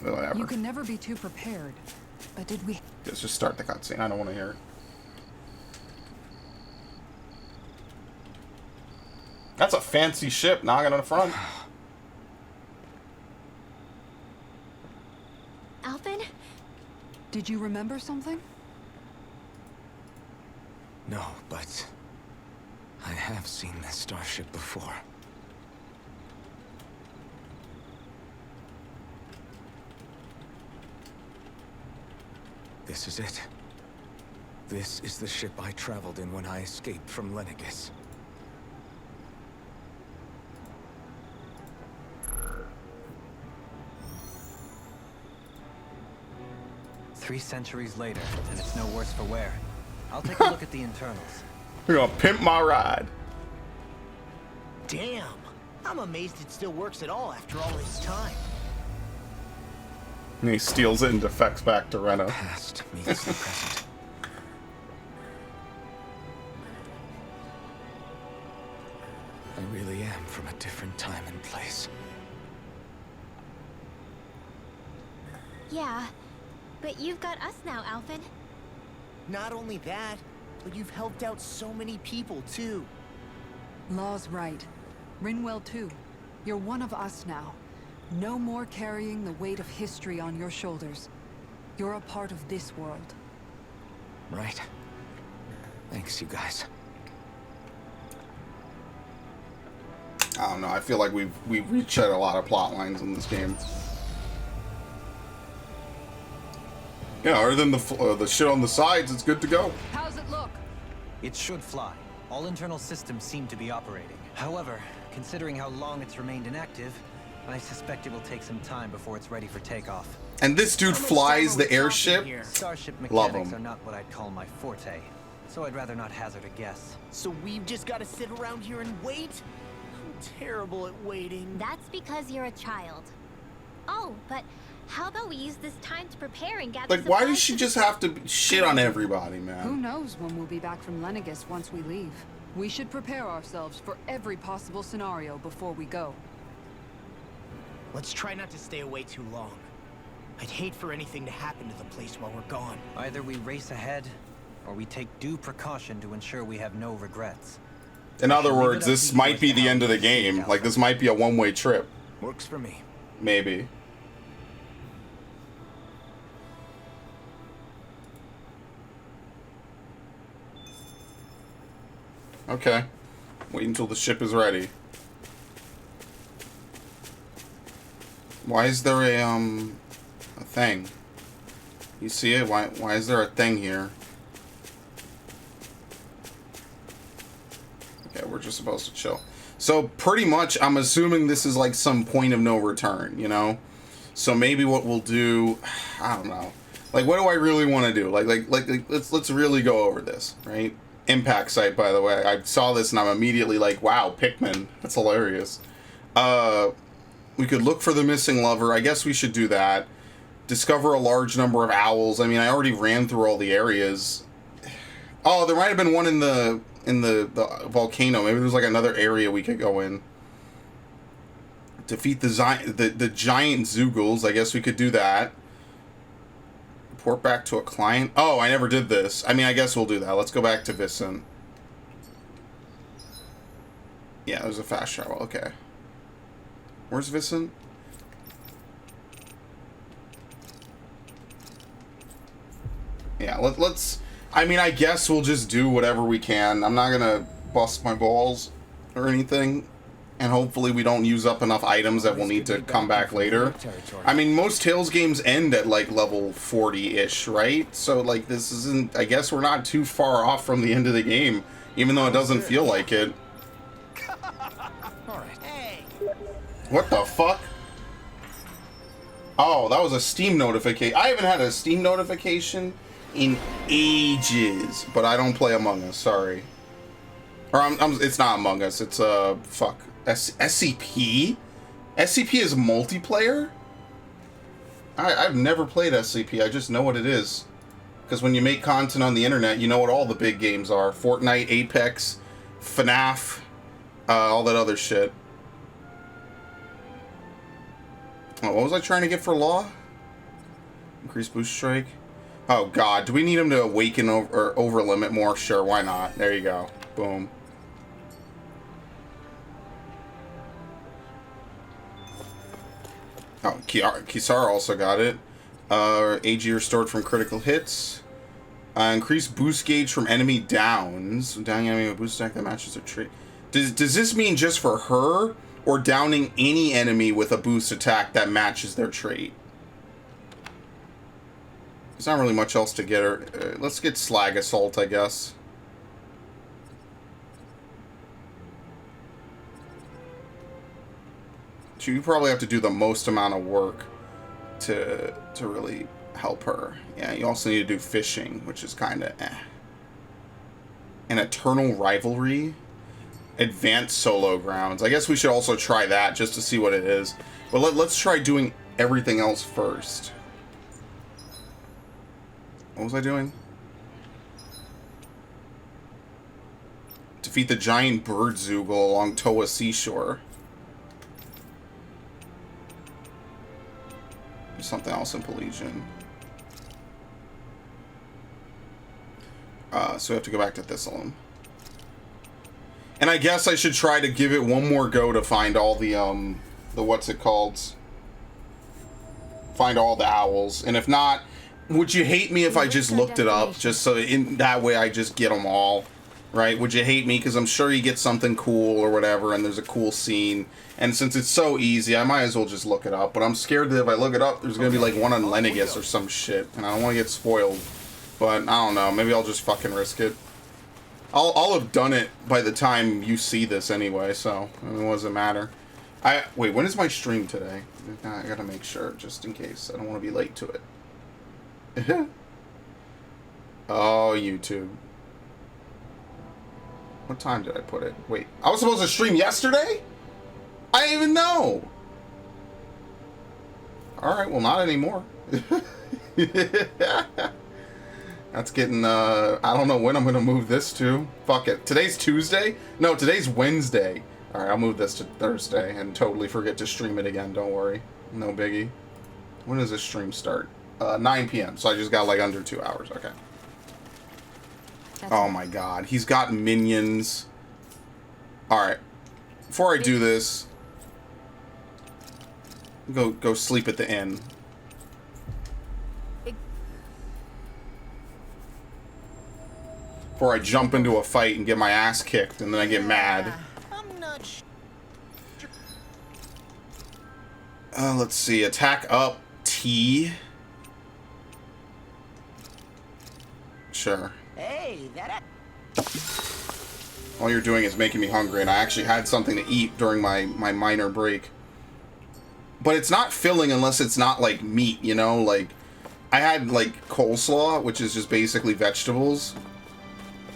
Whatever. You can never be too prepared. But did we... Let's just start the cutscene. I don't want to hear it. That's a fancy ship knocking on the front. Alvin? Did you remember something? No, but I have seen this starship before. This is it. This is the ship I traveled in when I escaped from Lenegis. Three centuries later, and it's no worse for wear. I'll take a look at the internals. We're gonna pimp my ride. Damn! I'm amazed it still works at all after all this time. And he steals it and defects back to Reno. Past meets the present. I really am from a different time and place. Yeah, but you've got us now, Alvin. Not only that, but you've helped out so many people, too. Law's right. Rinwell too. You're one of us now. No more carrying the weight of history on your shoulders. You're a part of this world. Right. Thanks, you guys. I don't know. I feel like we've reached out a lot of plot lines in this game. Yeah, other than the shit on the sides, it's good to go. How's it look? It should fly. All internal systems seem to be operating. However, considering how long it's remained inactive, I suspect it will take some time before it's ready for takeoff. And this dude flies the airship. Starship Love mechanics him. are not what I'd call my forte, so I'd rather not hazard a guess. So we've just got to sit around here and wait? I'm terrible at waiting. That's because you're a child. Oh, but how about we use this time to prepare and gather Like, why supplies does she for just the have to shit on everybody, Who man? knows when we'll be back from Lenegis once we leave. We should prepare ourselves for every possible scenario before we go. Let's try not to stay away too long. I'd hate for anything to happen to the place while we're gone. Either we race ahead, or we take due precaution to ensure we have no regrets. In other words, this might be the end of the game. Like, this might be a one-way trip. Works for me. Maybe. Okay. Wait until the ship is ready. Why is there a thing? You see it? Why is there a thing here? Okay, we're just supposed to chill. So pretty much, I'm assuming this is like some point of no return, you know? So maybe what we'll do, I don't know. Like, what do I really want to do? Like let's really go over this, right? Impact site, by the way. I saw this and I'm immediately like, wow, Pikmin. That's hilarious. We could look for the missing lover. I guess we should do that. Discover a large number of owls. I mean, I already ran through all the areas. Oh, there might have been one in the volcano. Maybe there's like another area we could go in. Defeat the giant Zoogles. I guess we could do that. Report back to a client. Oh, I never did this. I mean, I guess we'll do that. Let's go back to Vissen. Yeah, there's a fast travel. Okay. Where's Vissen? Yeah, let's... I mean, I guess we'll just do whatever we can. I'm not gonna bust my balls or anything. And hopefully we don't use up enough items that we'll need to come back later. I mean, most Tales games end at, like, level 40-ish, right? So, like, this isn't... I guess we're not too far off from the end of the game, even though it doesn't feel like it. Alright. Hey! What the fuck? Oh, that was a Steam notification. I haven't had a Steam notification in ages, but I don't play Among Us, sorry. Or it's not Among Us, it's fuck. SCP? SCP is multiplayer? I've never played SCP, I just know what it is. Because when you make content on the internet, you know what all the big games are. Fortnite, Apex, FNAF, all that other shit. Oh, what was I trying to get for Law? Increase boost strike. Oh god, do we need him to awaken over limit more? Sure, why not? There you go. Boom. Oh, Kisara also got it. AG restored from critical hits. Increase boost gauge from enemy downs. Downing enemy with boost attack that matches their trait. Does this mean just for her, or downing any enemy with a boost attack that matches their trait? There's not really much else to get her. Let's get Slag Assault, I guess. So you probably have to do the most amount of work to really help her. Yeah, you also need to do fishing, which is kind of eh. An Eternal Rivalry. Advanced Solo Grounds. I guess we should also try that just to see what it is. But let's try doing everything else first. What was I doing? Defeat the giant bird Zoogle along Toa Seashore. There's something else in Pelagian. So we have to go back to Thistleum. And I guess I should try to give it one more go to find all the what's it called? Find all the owls. And if not, would you hate me if I just looked it up? Just so in that way I just get them all. Right? Would you hate me? Because I'm sure you get something cool or whatever, and there's a cool scene. And since it's so easy, I might as well just look it up. But I'm scared that if I look it up, there's going to be like one on Lenegis or some shit. And I don't want to get spoiled. But I don't know. Maybe I'll just fucking risk it. I'll have done it by the time you see this anyway, so it doesn't matter. Wait, when is my stream today? I gotta make sure, just in case. I don't want to be late to it. Oh, YouTube. What time did I put it? Wait, I was supposed to stream yesterday? I didn't even know. Alright, well, not anymore. That's getting, I don't know when I'm going to move this to. Fuck it. Today's Tuesday? No, today's Wednesday. Alright, I'll move this to Thursday and totally forget to stream it again. Don't worry. No biggie. When does this stream start? 9 p.m. So I just got like under 2 hours. Okay. Oh my god. He's got minions. Alright. Before I do this, go sleep at the inn. Before I jump into a fight and get my ass kicked and then I get mad. I'm not sure. Let's see. Attack up T. Sure. Hey, that. All you're doing is making me hungry, and I actually had something to eat during my minor break. But it's not filling unless it's not like meat, you know? Like, I had like coleslaw, which is just basically vegetables,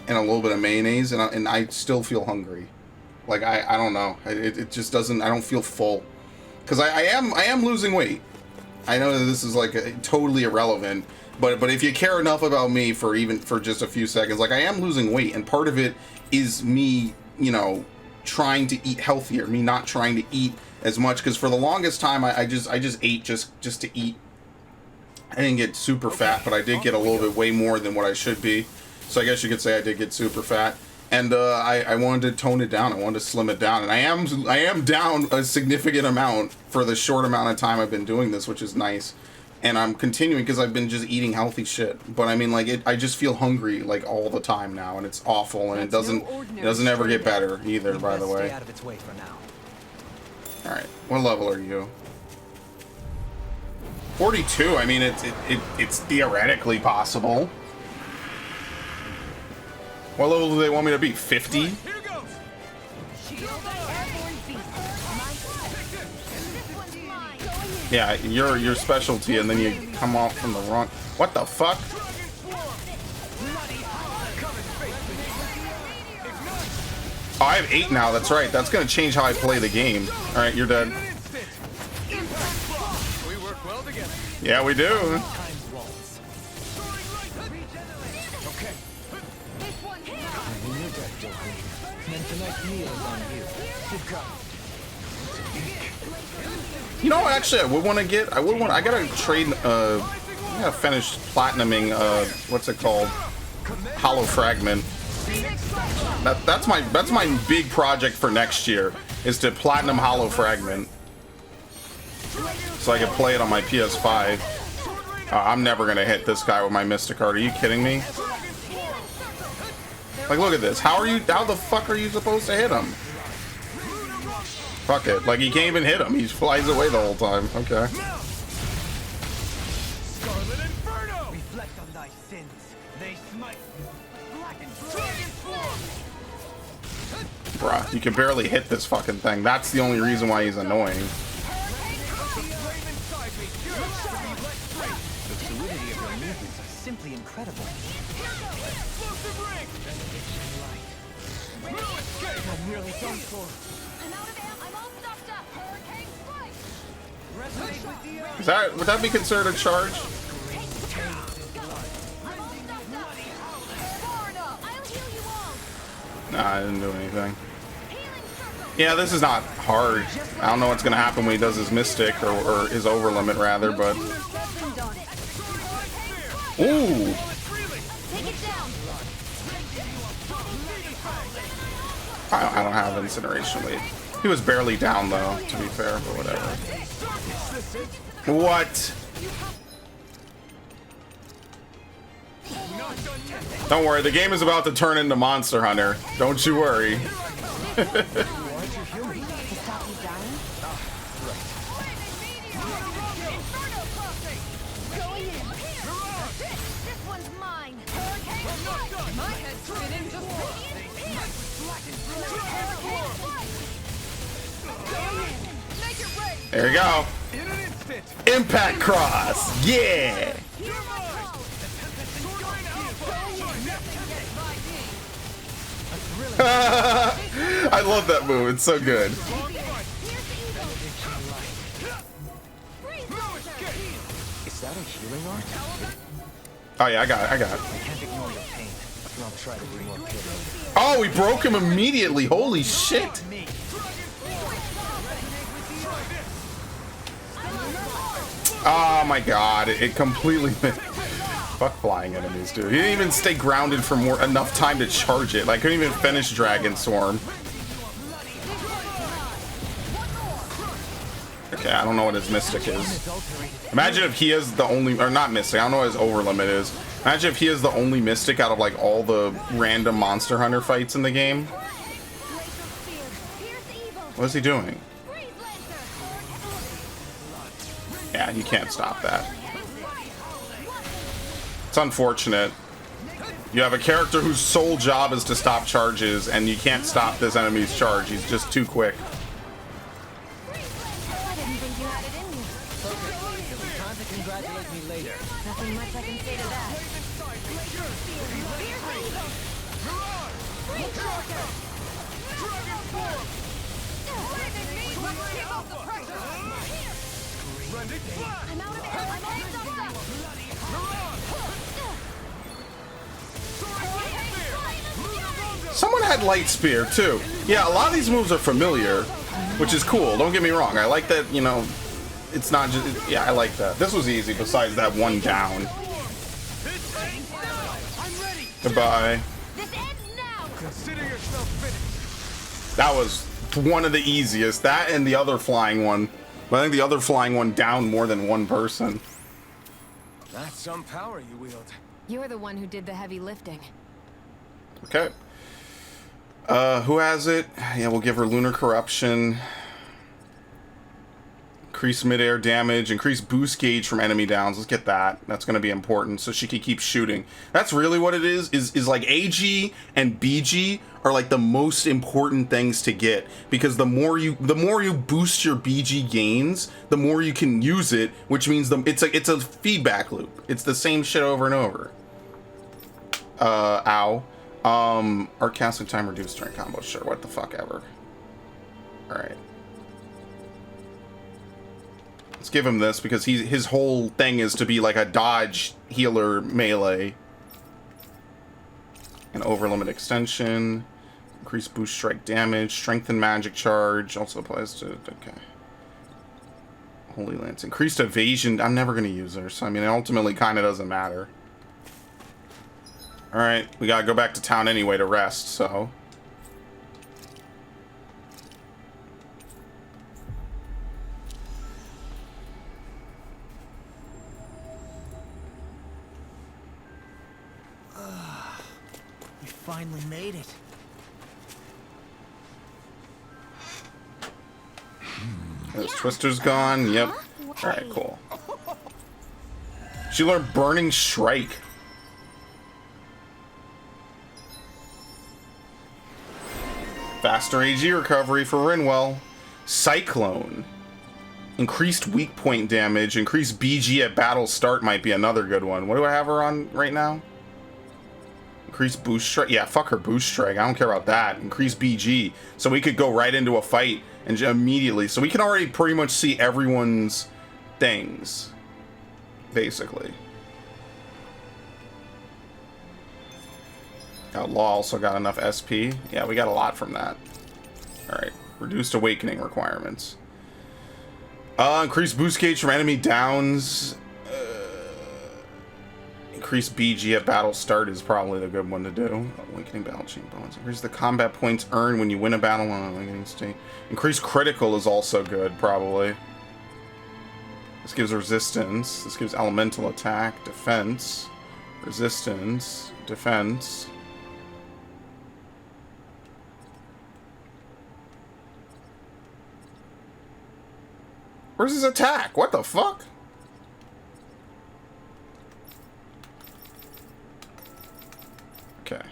and a little bit of mayonnaise, and I still feel hungry. Like, I don't know. It just doesn't, I don't feel full. Because I am losing weight. I know that this is like totally irrelevant, but if you care enough about me for just a few seconds, like I am losing weight, and part of it is me, you know, trying to eat healthier, me not trying to eat as much, because for the longest time I just ate just to eat. I didn't get super fat, but I did get a little bit way more than what I should be. So I guess you could say I did get super fat, and I wanted to tone it down. I wanted to slim it down, and I am down a significant amount for the short amount of time I've been doing this, which is nice. And I'm continuing because I've been just eating healthy shit. But I mean, like, I just feel hungry like all the time now, and it's awful, and it doesn't ever get better either. By the way. Stay out of its way for now. All right, what level are you? 42. I mean, it's theoretically possible. What level do they want me to be? 50? Yeah, your specialty, and then you come off from the wrong. What the fuck? Oh, I have 8 now. That's right. That's gonna change how I play the game. All right, you're dead. Yeah, we do. You know what, actually I would want to get? I gotta trade I gotta finish platinuming, what's it called? Hollow Fragment. That's my big project for next year, is to platinum Hollow Fragment. So I can play it on my PS5. I'm never gonna hit this guy with my Mystic Heart. Are you kidding me? Like, look at this. How the fuck are you supposed to hit him? Fuck it. Like, he can't even hit him. He flies away the whole time. Okay. Reflect on thy sins. They smite. Bruh, you can barely hit this fucking thing. That's the only reason why he's annoying. The fluidity of your movements are simply incredible. I'm nearly done for. I'm out of ammo. I'm all stuffed up. Hurricane strike. Resonate with the Would that be considered a charge? I'm all stuffed up. Far enough. I'll heal you all. Nah, I didn't do anything. Healing circle. Yeah, this is not hard. I don't know what's gonna happen when he does his Mystic, or his Overlimit rather, but... Ooh! Take it down. I don't have Incineration Wave. He was barely down though, to be fair, but whatever. What? Don't worry, the game is about to turn into Monster Hunter. Don't you worry. Going in. This one's mine. My head's spinning just Make it rain. There you go. in an instant. Impact Cross! Yeah! I love that move, it's so good. Is that a healing art? Oh yeah, I got it. Can't ignore your pain. I'll try to be more careful. Oh, we broke him immediately. Holy shit. Me. Oh my god, it completely... Fuck flying enemies, dude. He didn't even stay grounded for enough time to charge it. Like, couldn't even finish Dragon Swarm. Okay, I don't know what his Mystic is. Imagine if he is the only... Or not Mystic, I don't know what his Overlimit is. Imagine if he is the only Mystic out of, like, all the random Monster Hunter fights in the game. What is he doing? Yeah, you can't stop that. It's unfortunate. You have a character whose sole job is to stop charges, and you can't stop this enemy's charge. He's just too quick. I didn't think you had it in you. You'll be time to congratulate me later. Nothing much I can say to that. I'm out of air. I'm all stuffed up. Someone had Light Spear, too. Yeah, a lot of these moves are familiar, which is cool. Don't get me wrong. I like that, you know, it's not just... Yeah, I like that. This was easy, besides that one down. Goodbye. This ends now. Consider yourself finished. That was one of the easiest. That and the other flying one. But I think the other flying one downed more than one person. That's some power you wield. You're the one who did the heavy lifting. Okay. Who has it? Yeah, we'll give her Lunar Corruption. Increase midair damage. Increase boost gauge from enemy downs. Let's get that. That's going to be important so she can keep shooting. That's really what it is like AG and BG are like the most important things to get, because the more you boost your BG gains, the more you can use it, which means it's a feedback loop. It's the same shit over and over. Ow. Our casting time reduced during combo. Sure, what the fuck ever. Alright. Let's give him this, because his whole thing is to be like a dodge healer melee. An overlimit extension. Increase boost strike damage. Strengthen magic charge. Also applies to... Okay. Holy Lance. Increased evasion. I'm never going to use her, so I mean, it ultimately kind of doesn't matter. Alright, we gotta go back to town anyway to rest, so... We finally made it. This Twister's gone. Yep. Alright, cool. She learned Burning Strike. Faster AG recovery for Rinwell. Cyclone. Increased weak point damage. Increased BG at battle start might be another good one. What do I have her on right now? Increased boost strike. Yeah, fuck her boost strike. I don't care about that. Increased BG. So we could go right into a fight and immediately. So we can already pretty much see everyone's things. Basically. Law also got enough SP. Yeah, we got a lot from that. Alright. Reduced awakening requirements. Increased boost gauge from enemy downs. Increased BG at battle start is probably the good one to do. Awakening battle chain bonus. Increase the combat points earned when you win a battle on an awakening state. Increased critical is also good, probably. This gives resistance. This gives elemental attack, defense, resistance, defense. Where's his attack? What the fuck? Okay.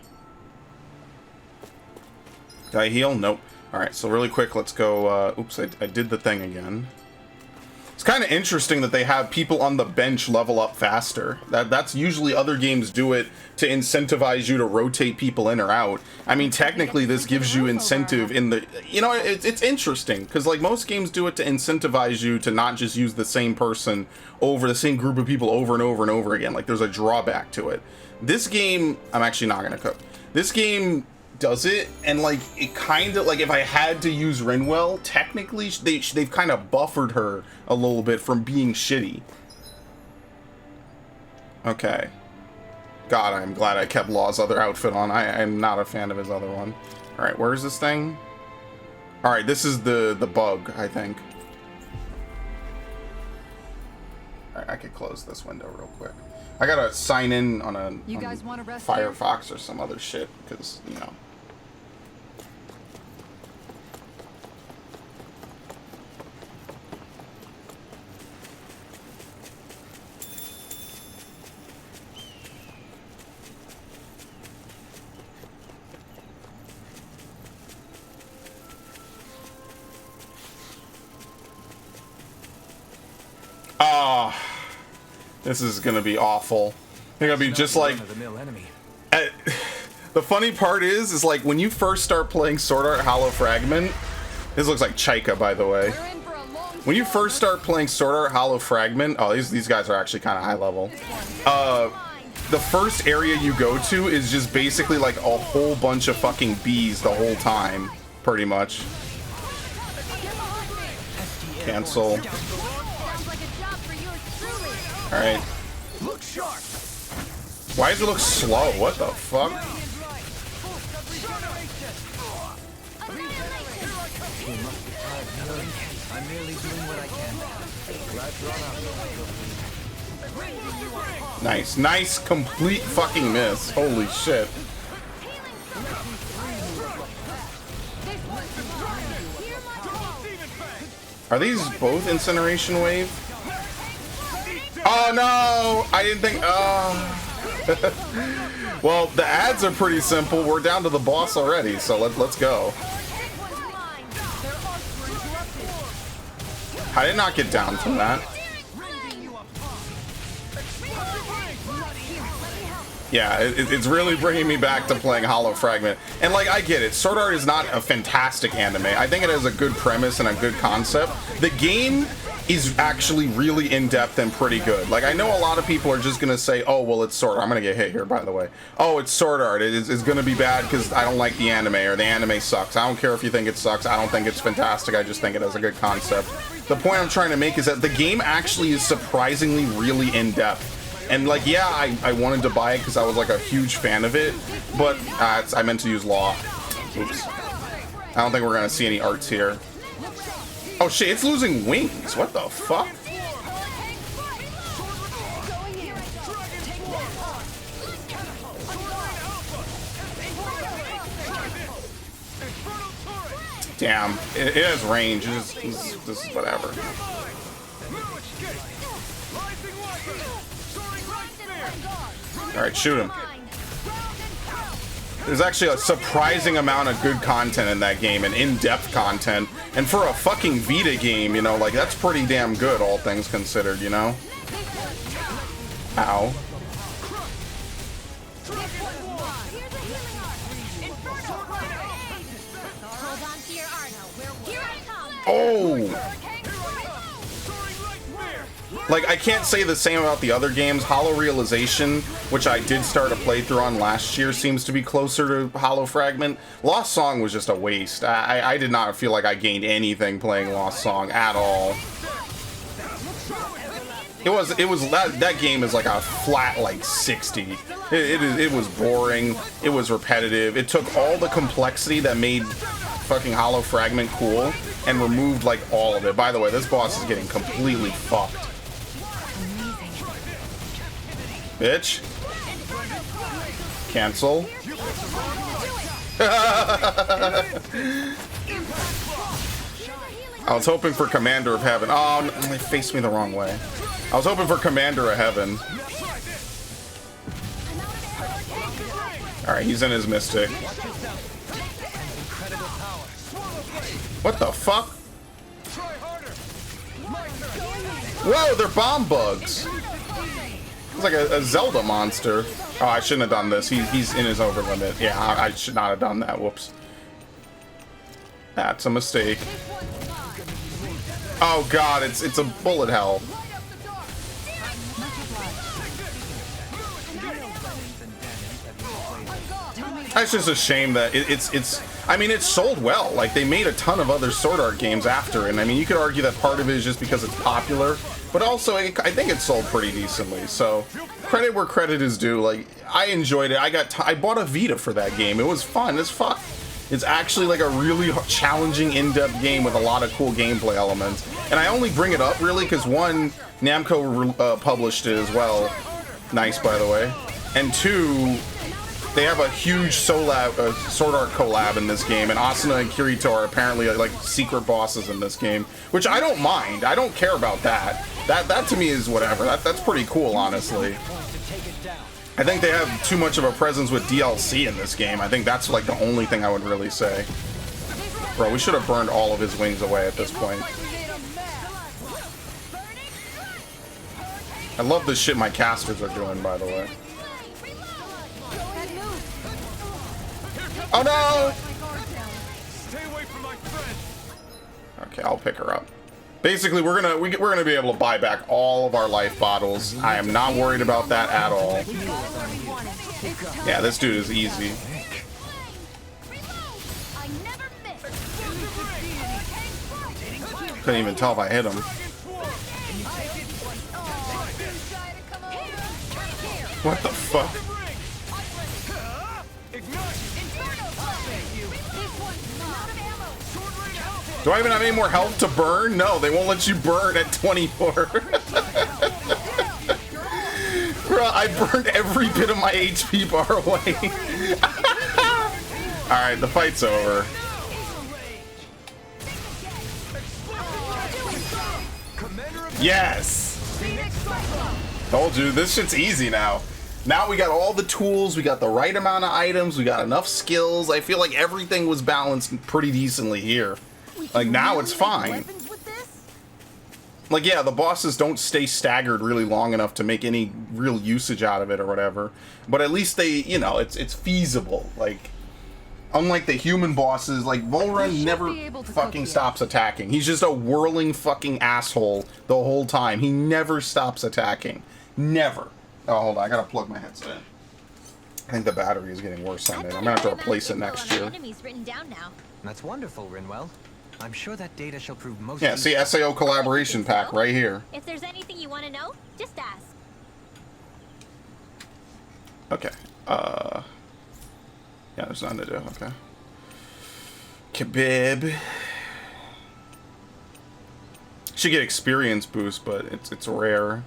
Did I heal? Nope. Alright, so really quick, let's go... oops, I did the thing again. It's kind of interesting that they have people on the bench level up faster. That's usually other games do it to incentivize you to rotate people in or out. I mean, technically, this gives you incentive in the... You know, it's interesting, because like most games do it to incentivize you to not just use the same person over the same group of people over and over and over again. Like, there's a drawback to it. This game... I'm actually not going to cook. This game... does it, and like it kind of like if I had to use Rinwell, technically they've kind of buffered her a little bit from being shitty. Okay. God, I'm glad I kept Law's other outfit on. I'm not a fan of his other one. All right, where's this thing? All right, this is the bug, I think. All right, I could close this window real quick. I gotta sign in on a You guys want to rest Firefox or some other shit because you know. Oh, this is gonna be awful. They're gonna be just like. The funny part is like when you first start playing Sword Art Hollow Fragment. This looks like Chaika, by the way. When you first start playing Sword Art Hollow Fragment, oh, these guys are actually kind of high level. The first area you go to is just basically like a whole bunch of fucking bees the whole time, pretty much. Cancel. Alright. Why does it look slow? What the fuck? I'm merely doing what I can. Nice. Nice complete fucking miss. Holy shit. Are these both Incineration Wave? Oh no! I didn't think. Well, the ads are pretty simple. We're down to the boss already, so let's go. I did not get down from that. Yeah, it's really bringing me back to playing Hollow Fragment. And like, I get it. Sword Art is not a fantastic anime. I think it has a good premise and a good concept. The game is actually really in-depth and pretty good. Like, I know a lot of people are just gonna say, oh, well, it's Sword Art. I'm gonna get hit here, by the way. Oh, it's Sword Art. It's gonna be bad because I don't like the anime, or the anime sucks. I don't care if you think it sucks. I don't think it's fantastic. I just think it has a good concept. the point I'm trying to make is that the game actually is surprisingly really in-depth. And like, yeah, I wanted to buy it because I was like a huge fan of it, but I meant to use law. Oops. I don't think we're gonna see any arts here. Oh shit, it's losing wings. What the fuck? Damn, it has range. This is whatever. Alright, shoot him. There's actually a surprising amount of good content in that game, and in-depth content. And for a fucking Vita game, you know, like, that's pretty damn good, all things considered, you know? Ow. Oh! Like, I can't say the same about the other games. Hollow Realization, which I did start a playthrough on last year, seems to be closer to Hollow Fragment. Lost Song was just a waste. I did not feel like I gained anything playing Lost Song at all. That game is like a flat like 60. It was boring. It was repetitive. It took all the complexity that made fucking Hollow Fragment cool and removed like all of it. By the way, this boss is getting completely fucked. Bitch. Cancel. I was hoping for Commander of Heaven. Oh, no, they faced me the wrong way. I was hoping for Commander of Heaven. Alright, he's in his Mystic. What the fuck? Whoa, they're bomb bugs. It's like a Zelda monster. Oh, I shouldn't have done this. He's in his over limit. Yeah, I should not have done that. Whoops. That's a mistake. Oh god, it's a bullet hell. It's just a shame that it's I mean, it's sold well. Like, they made a ton of other Sword Art games after it, and I mean, you could argue that part of it is just because it's popular, but also I think it sold pretty decently. So credit where credit is due. Like, I enjoyed it. I bought a Vita for that game. It was fun as fuck. It's actually like a really challenging, in-depth game with a lot of cool gameplay elements. And I only bring it up really because one, Namco published it as well. Nice, by the way. And two, they have a huge Sword Art collab in this game, and Asuna and Kirito are apparently like secret bosses in this game, which I don't mind. I don't care about that. That to me is whatever. That's pretty cool, honestly. I think they have too much of a presence with DLC in this game. I think that's like the only thing I would really say. Bro, we should have burned all of his wings away at this point. I love the shit my casters are doing, by the way. Oh no! Okay, I'll pick her up. Basically, we're gonna be able to buy back all of our life bottles. I am not worried about that at all. Yeah, this dude is easy. Couldn't even tell if I hit him. What the fuck? Do I even have any more health to burn? No, they won't let you burn at 24. Bro, I burned every bit of my HP bar away. Alright, the fight's over. Yes! Told you, this shit's easy now. Now we got all the tools, we got the right amount of items, we got enough skills. I feel like everything was balanced pretty decently here. Like, now it's fine. Like, yeah, the bosses don't stay staggered really long enough to make any real usage out of it or whatever. But at least they, you know, it's feasible. Like, unlike the human bosses, like, Volrun never fucking stops attacking. He's just a whirling fucking asshole the whole time. He never stops attacking. Never. Oh, hold on, I gotta plug my headset in. I think the battery is getting worse on it. I'm gonna have to replace it next year. That's wonderful, Rinwell. I'm sure that data shall prove most Yeah, see, useful. SAO collaboration pack right here. If there's anything you want to know, just ask. Okay. Yeah, there's nothing to do. Okay. Khabib. Should get experience boost, but it's rare.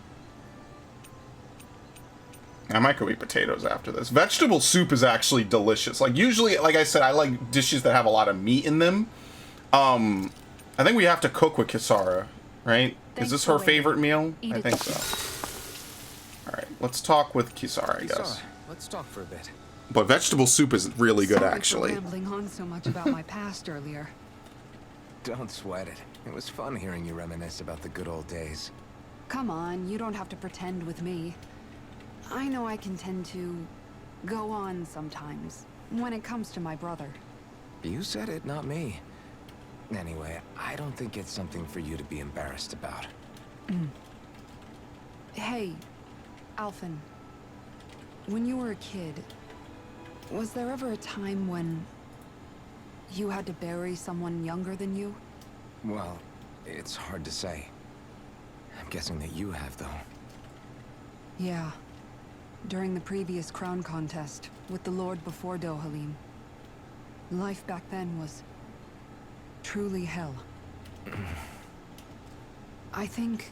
I might go eat potatoes after this. Vegetable soup is actually delicious. Like, usually, like I said, I like dishes that have a lot of meat in them. I think we have to cook with Kisara, right? Is this her favorite meal? I think so. Alright, let's talk with Kisara, I guess. Kisara, let's talk for a bit. But vegetable soup is really good, Sorry actually. for rambling on so much about my past earlier. Don't sweat it. It was fun hearing you reminisce about the good old days. Come on, you don't have to pretend with me. I know I can tend to go on sometimes when it comes to my brother. You said it, not me. Anyway, I don't think it's something for you to be embarrassed about. Hey, Alphen. When you were a kid, was there ever a time when you had to bury someone younger than you? Well, it's hard to say. I'm guessing that you have, though. Yeah. During the previous crown contest, with the Lord before Dohalim. Life back then was truly hell. I think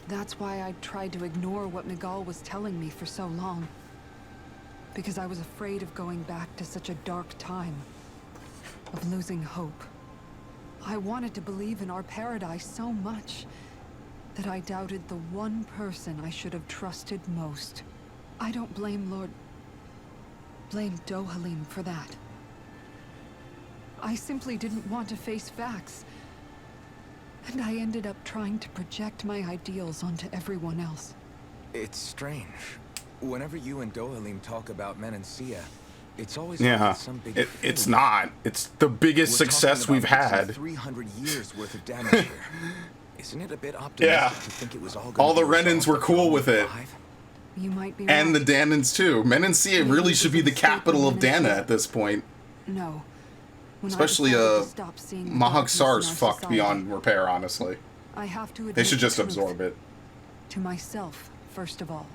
that's why I tried to ignore what Miguel was telling me for so long. Because I was afraid of going back to such a dark time. Of losing hope. I wanted to believe in our paradise so much that I doubted the one person I should have trusted most. I don't blame Dohalim for that. I simply didn't want to face facts. And I ended up trying to project my ideals onto everyone else. It's strange. Whenever you and Dohalim talk about Menancia, it's always Yeah, like some big it's thing. not. It's the biggest We're success talking we've about had. fixing 300 years worth of damage here. Isn't it a bit optimistic Yeah. to think it was all All the gonna be Renans resolved were after cool only with it. 5? You might be And the right. Danans too. Menancia Maybe really this should be is the a statement capital of in Dana Menancia. at this point. No. When I Especially decided to stop seeing the Mahag darkness Sar's in our fucked society, beyond repair, honestly. I have to They admit should the just truth. absorb it. To myself, first of all.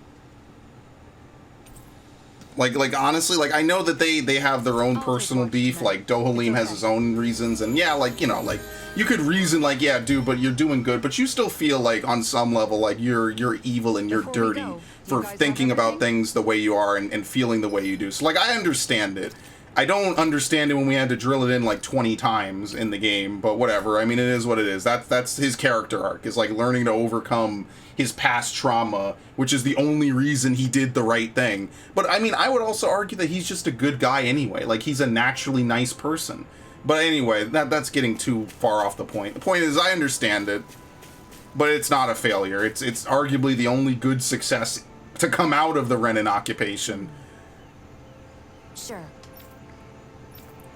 Like honestly, like I know that they have their own I'll take personal watch beef. tonight. Like Dohalim It's has okay. his own reasons, and yeah, like you know, like you could reason like yeah, dude, but you're doing good, but you still feel like on some level like you're evil and you're Before we dirty go, for you guys have thinking about everything? things the way you are and feeling the way you do. So like I understand it. I don't understand it when we had to drill it in like 20 times in the game, but whatever. I mean, it is what it is. That's his character arc, is like learning to overcome his past trauma, which is the only reason he did the right thing. But I mean, I would also argue that he's just a good guy anyway. Like he's a naturally nice person. But anyway, that's getting too far off the point. The point is I understand it, but it's not a failure. It's arguably the only good success to come out of the Renan occupation. Sure.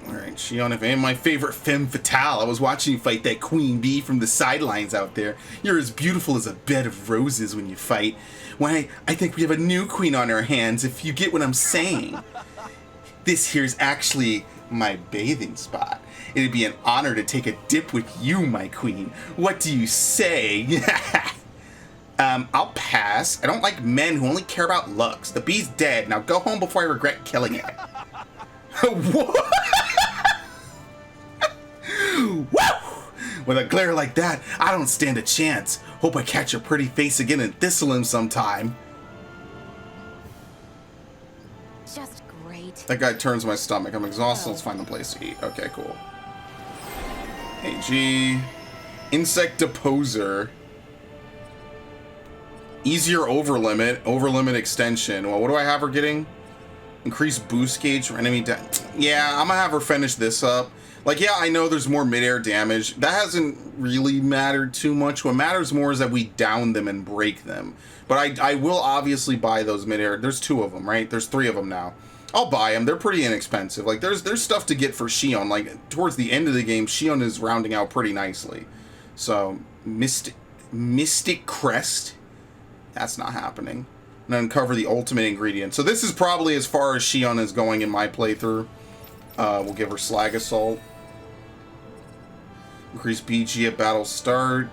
Alright, Shion, if ain't my favorite femme fatale. I was watching you fight that queen bee from the sidelines out there. You're as beautiful as a bed of roses when you fight. Why, I think we have a new queen on our hands, if you get what I'm saying. This here's actually my bathing spot. It'd be an honor to take a dip with you, my queen. What do you say? I'll pass. I don't like men who only care about looks. The bee's dead. Now go home before I regret killing it. What? Woo! With a glare like that, I don't stand a chance. Hope I catch your pretty face again in Thistleum sometime. Just great. That guy turns my stomach. I'm exhausted. Let's find a place to eat. Okay, cool. AG. Insect Deposer. Easier overlimit. Overlimit extension. Well, what do I have her getting? Increased boost gauge for enemy yeah, I'm gonna have her finish this up. Like, yeah, I know there's more mid-air damage. That hasn't really mattered too much. What matters more is that we down them and break them. But I will obviously buy those mid-air. There's 2 of them, right? There's 3 of them now. I'll buy them. They're pretty inexpensive. Like, there's stuff to get for Shion. Like, towards the end of the game, Shion is rounding out pretty nicely. So, Mystic Crest. That's not happening. And uncover the ultimate ingredient. So this is probably as far as Shion is going in my playthrough. We'll give her Slag Assault. Increase BG at battle start.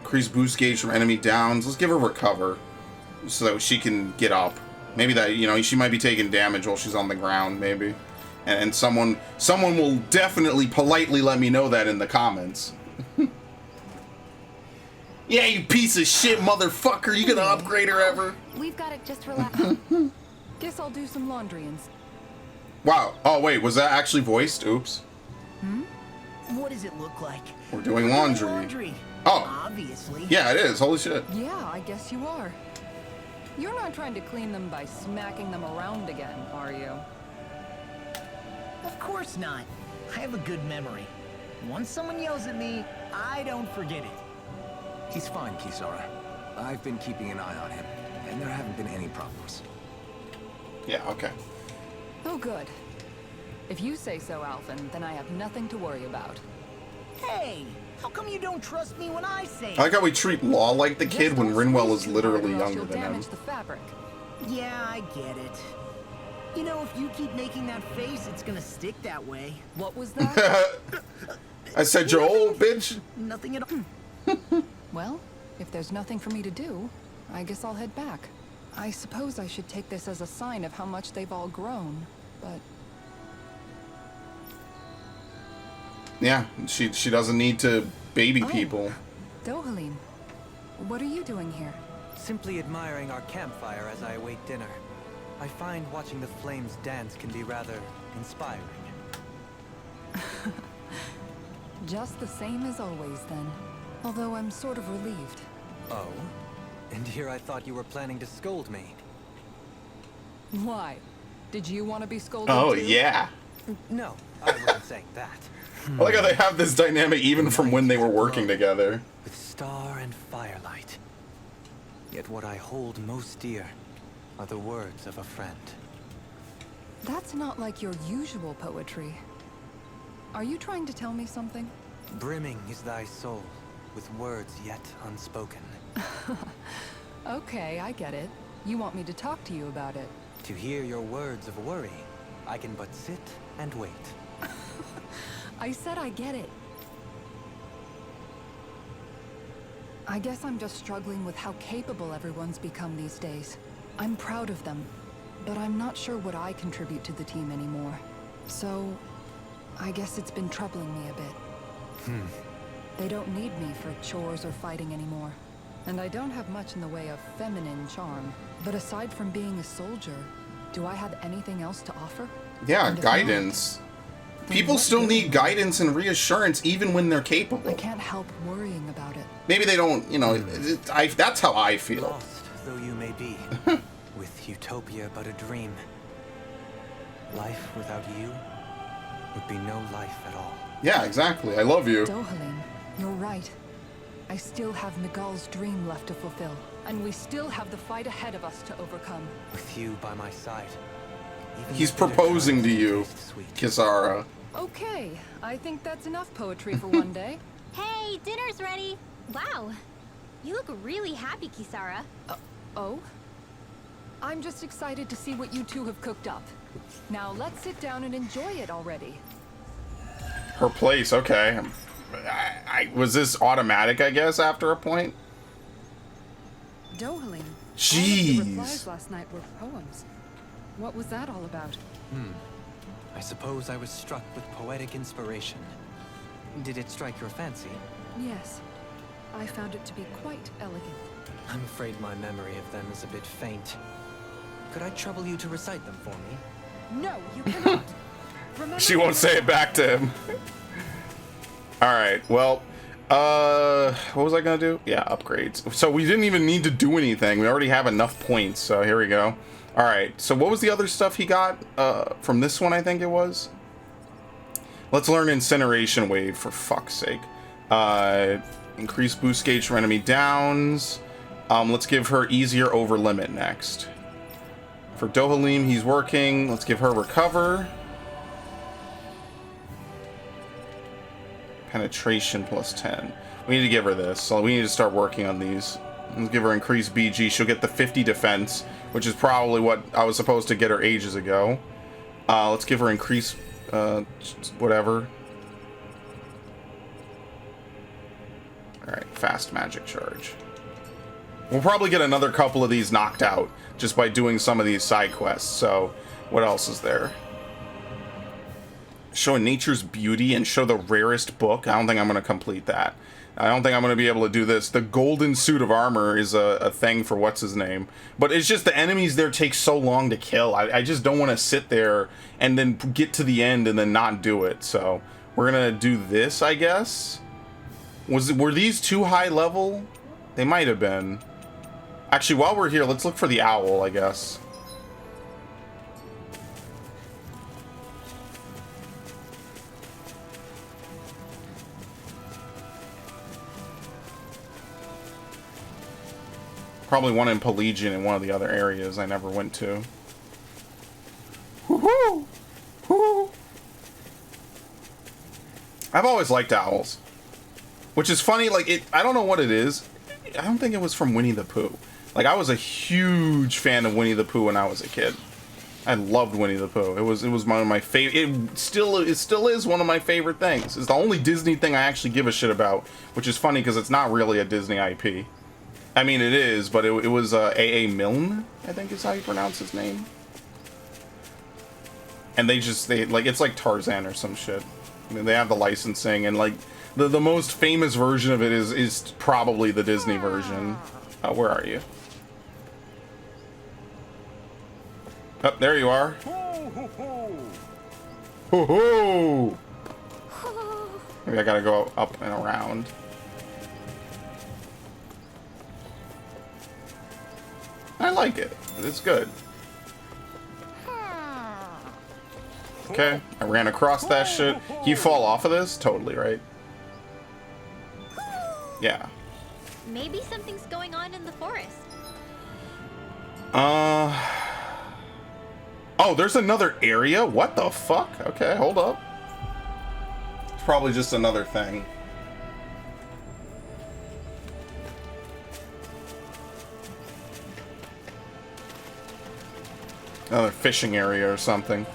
Increase boost gauge from enemy downs. Let's give her recover so that she can get up. Maybe that, you know, she might be taking damage while she's on the ground, maybe. And someone will definitely politely let me know that in the comments. Yeah, you piece of shit motherfucker. You gonna upgrade her ever? We've got it just relax. Guess I'll do some laundry and... Wow. Oh, wait. Was that actually voiced? Oops. What does it look like? We're doing laundry. Laundry. Oh. Obviously. Yeah, it is. Holy shit. Yeah, I guess you are. You're not trying to clean them by smacking them around again, are you? Of course not. I have a good memory. Once someone yells at me, I don't forget it. He's fine, Kisara. I've been keeping an eye on him, and there haven't been any problems. Yeah, okay. Oh, good. If you say so, Alphen, then I have nothing to worry about. Hey, how come you don't trust me when I say I like how we treat Law like the kid when Rinwell is literally younger you'll than him. damage the fabric. Yeah, I get it. You know, if you keep making that face, it's gonna stick that way. What was that? I said you're old, bitch. Nothing at all. Well, if there's nothing for me to do, I guess I'll head back. I suppose I should take this as a sign of how much they've all grown, but... Yeah, she doesn't need to baby people. Dohalim, what are you doing here? Simply admiring our campfire as I await dinner. I find watching the flames dance can be rather inspiring. Just the same as always, then. Although I'm sort of relieved. Oh? And here I thought you were planning to scold me. Why? Did you want to be scolded Oh, too? yeah. No, I wasn't saying that. I like how they have this dynamic even from when they were working together. With star and firelight. Yet what I hold most dear are the words of a friend. That's not like your usual poetry. Are you trying to tell me something? Brimming is thy soul, with words yet unspoken. Okay, I get it. You want me to talk to you about it. To hear your words of worry, I can but sit and wait. I said I get it. I guess I'm just struggling with how capable everyone's become these days. I'm proud of them, but I'm not sure what I contribute to the team anymore. So, I guess it's been troubling me a bit. They don't need me for chores or fighting anymore. And I don't have much in the way of feminine charm. But aside from being a soldier, do I have anything else to offer? Yeah, And if not, guidance. then People what still good? need guidance and reassurance even when they're capable. I can't help worrying about it. Maybe they don't, you know, that's how I feel. Lost though you may be, with utopia but a dream. Life without you would be no life at all. Yeah, exactly. I love you. Dohalim, you're right. I still have Miguel's dream left to fulfill. And we still have the fight ahead of us to overcome. With you by my side. even He's the bitter proposing to times you, taste sweet. Kisara. Okay, I think that's enough poetry for one day. Hey, dinner's ready. Wow. You look really happy, Kisara. Oh? I'm just excited to see what you two have cooked up. Now let's sit down and enjoy it already. Her place, okay. Was this automatic, I guess, after a point? Dohalim, all of the Jeez. replies last night were poems. What was that all about? I suppose I was struck with poetic inspiration. Did it strike your fancy? Yes, I found it to be quite elegant. I'm afraid my memory of them is a bit faint. Could I trouble you to recite them for me? No, you cannot. Remember She won't say it back to him. Alright, well, what was I gonna do? Yeah, upgrades. So we didn't even need to do anything. We already have enough points, so here we go. Alright, so what was the other stuff he got from this one, I think it was? Let's learn Incineration Wave, for fuck's sake. Increase boost gauge for enemy downs. Let's give her easier over limit next. For Dohalim, he's working. Let's give her recover. Penetration plus 10. We need to give her this, so we need to start working on these. Let's give her increased BG. She'll get the 50 defense, which is probably what I was supposed to get her ages ago. Let's give her increased, whatever. Fast magic charge. We'll probably get another couple of these knocked out just by doing some of these side quests. So, what else is there? Show nature's beauty and show the rarest book. I don't think I'm going to complete that. I don't think I'm going to be able to do this. The golden suit of armor is a thing for what's his name. But it's just the enemies there take so long to kill. I just don't want to sit there and then get to the end and then not do it. So we're going to do this, I guess. Were these too high level? They might have been. Actually, while we're here, let's look for the owl, I guess. Probably one in Pelagian in one of the other areas I never went to. Woohoo! Woo! I've always liked owls. Which is funny, like, I don't know what it is. I don't think it was from Winnie the Pooh. Like, I was a huge fan of Winnie the Pooh when I was a kid. I loved Winnie the Pooh. It was one of my favorite. It still is one of my favorite things. It's the only Disney thing I actually give a shit about, which is funny because it's not really a Disney IP. I mean, it is, but it was A.A. Milne, I think is how you pronounce his name. And they like, it's like Tarzan or some shit. I mean, they have the licensing, and like the most famous version of it is probably the Disney version. Where are you? Oh, there you are. Ho ho! Maybe I gotta go up and around. I like it. It's good. Okay, I ran across that shit. You fall off of this? Totally, right? Yeah. Maybe something's going on in the forest. Oh, there's another area? What the fuck? Okay, hold up. It's probably just another thing. Another fishing area or something.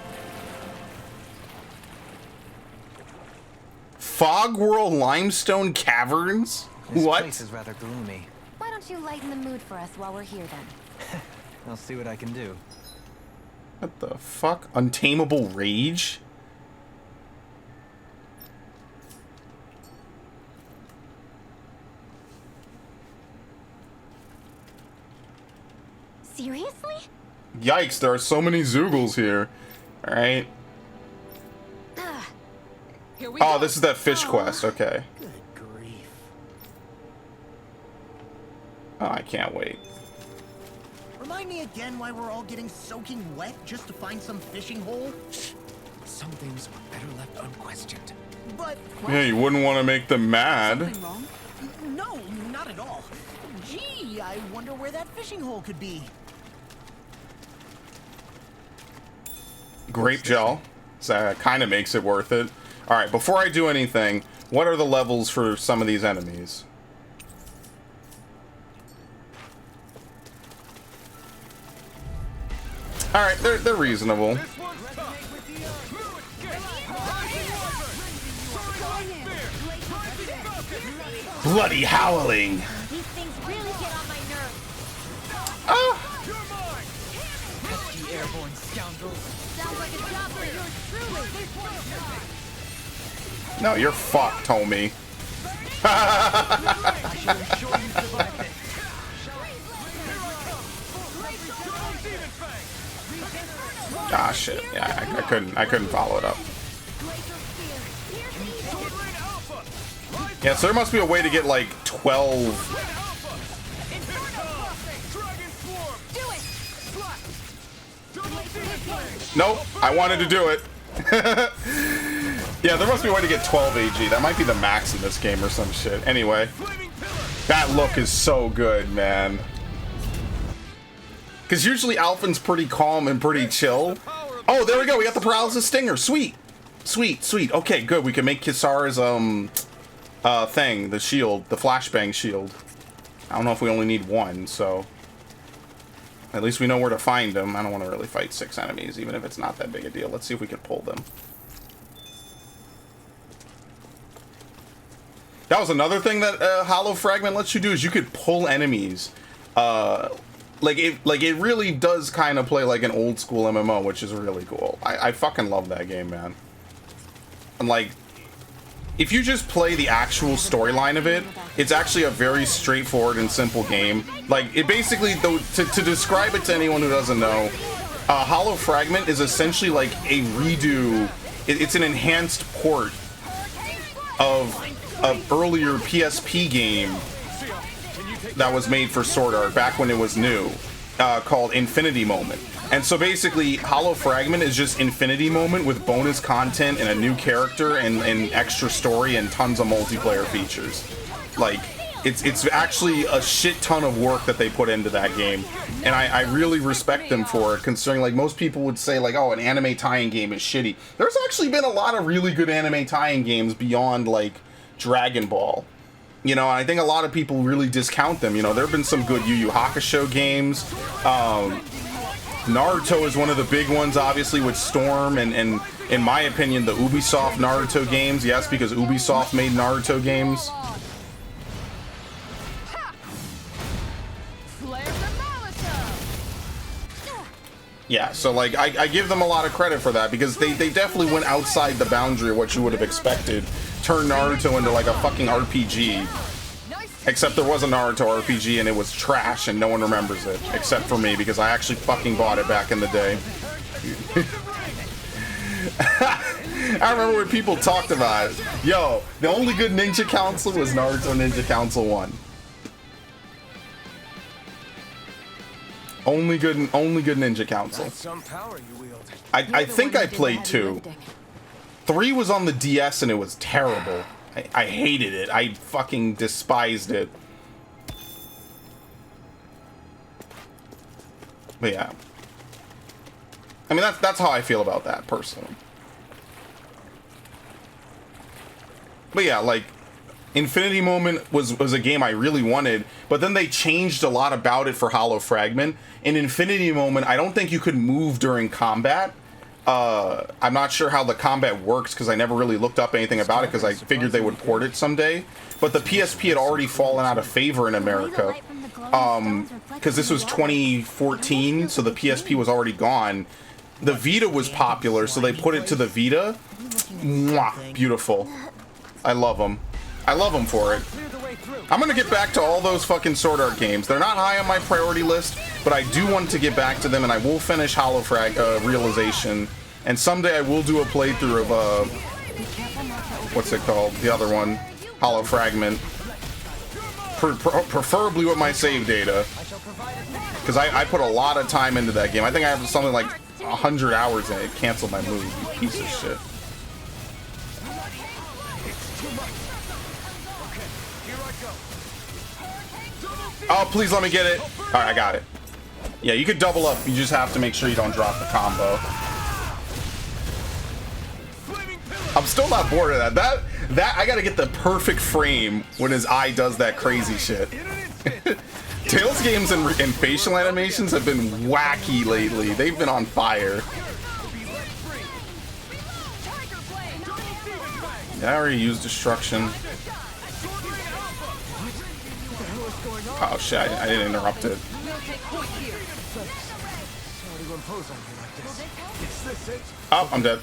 Fog Whirl Limestone Caverns? This What? place is rather gloomy. Why don't you lighten the mood for us while we're here then? I'll see what I can do. What the fuck? Untamable Rage? Seriously? Yikes, there are so many Zoogles here. Alright. Here we Oh, go. this is that fish quest. Okay. Good grief. Oh, I can't wait. Remind me again why we're all getting soaking wet just to find some fishing hole? Some things were better left unquestioned. But Yeah, you wouldn't want to make them mad. Something wrong? no, not at all. Gee, I wonder where that fishing hole could be. Grape gel. So that kind of makes it worth it. Alright, before I do anything, what are the levels for some of these enemies? Alright, they're reasonable. Bloody howling! These things really get on my nerves. Ah! Pesky airborne scoundrels. Sounds like a job for yours truly. No, you're fucked, homie. I shall ensure you survive this. Ah, shit. Yeah, I couldn't follow it up. Yeah, so there must be a way to get like 12. Nope, I wanted to do it. Yeah, there must be a way to get 12 AG. That might be the max in this game or some shit. Anyway, that look is so good, man. Because usually Alphen's pretty calm and pretty chill. Oh, there we go. We got the Paralysis Stinger. Sweet. Sweet, sweet. Okay, good. We can make Kisara's, thing. The shield. The flashbang shield. I don't know if we only need one, so... At least we know where to find them. I don't want to really fight 6 enemies, even if it's not that big a deal. Let's see if we can pull them. That was another thing that Hollow Fragment lets you do, is you could pull enemies. Like it really does kind of play like an old school MMO, which is really cool. I fucking love that game, man. And like, if you just play the actual storyline of it, it's actually a very straightforward and simple game. Like, it basically, though, to describe it to anyone who doesn't know, Hollow Fragment is essentially like a redo. It's an enhanced port of an earlier PSP game that was made for Sword Art back when it was new, called Infinity Moment. And so basically, Hollow Fragment is just Infinity Moment with bonus content and a new character and extra story and tons of multiplayer features. Like, it's actually a shit ton of work that they put into that game, and I really respect them for it, considering like most people would say like, oh, an anime tie-in game is shitty. There's actually been a lot of really good anime tie-in games beyond like Dragon Ball. You know, I think a lot of people really discount them. You know, there have been some good Yu Yu Hakusho games. Naruto is one of the big ones, obviously, with Storm, and in my opinion, the Ubisoft Naruto games. Yes, because Ubisoft made Naruto games. Yeah, so like I give them a lot of credit for that, because they definitely went outside the boundary of what you would have expected. Turned Naruto into like a fucking RPG. Except there was a Naruto RPG and it was trash and no one remembers it. Except for me, because I actually fucking bought it back in the day. I remember when people talked about it. Yo, the only good Ninja Council was Naruto Ninja Council 1. Only good Ninja Council. I think I played 2. 3 was on the DS and it was terrible. I hated it. I fucking despised it. But yeah. I mean, that's how I feel about that, personally. But yeah, like, Infinity Moment was a game I really wanted, but then they changed a lot about it for Hollow Fragment. In Infinity Moment, I don't think you could move during combat. I'm not sure how the combat works, because I never really looked up anything about it, because I figured they would port it someday. But the PSP had already fallen out of favor in America, because this was 2014, so the PSP was already gone. The Vita was popular, so they put it to the Vita. Mwah, beautiful. I love them. I love them for it. I'm gonna get back to all those fucking Sword Art games. They're not high on my priority list, but I do want to get back to them, and I will finish Hollow Realization. And someday I will do a playthrough of, what's it called? The other one. Hollow Fragment. Preferably with my save data. Because I put a lot of time into that game. I think I have something like 100 hours in it. Canceled my move, you piece of shit. Oh, please let me get it. All right, I got it. Yeah, you could double up. You just have to make sure you don't drop the combo. I'm still not bored of that. That I gotta get the perfect frame when his eye does that crazy shit. Tales games and facial animations have been wacky lately. They've been on fire. Yeah, I already used Destruction. Oh shit, I didn't interrupt it. Oh, I'm dead.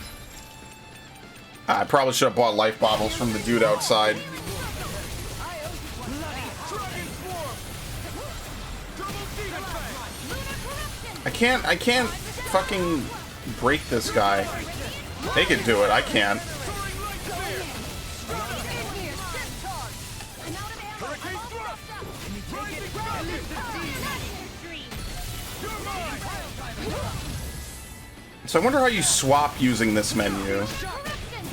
I probably should have bought life bottles from the dude outside. I can't fucking break this guy. They could do it, I can't. So I wonder how you swap using this menu.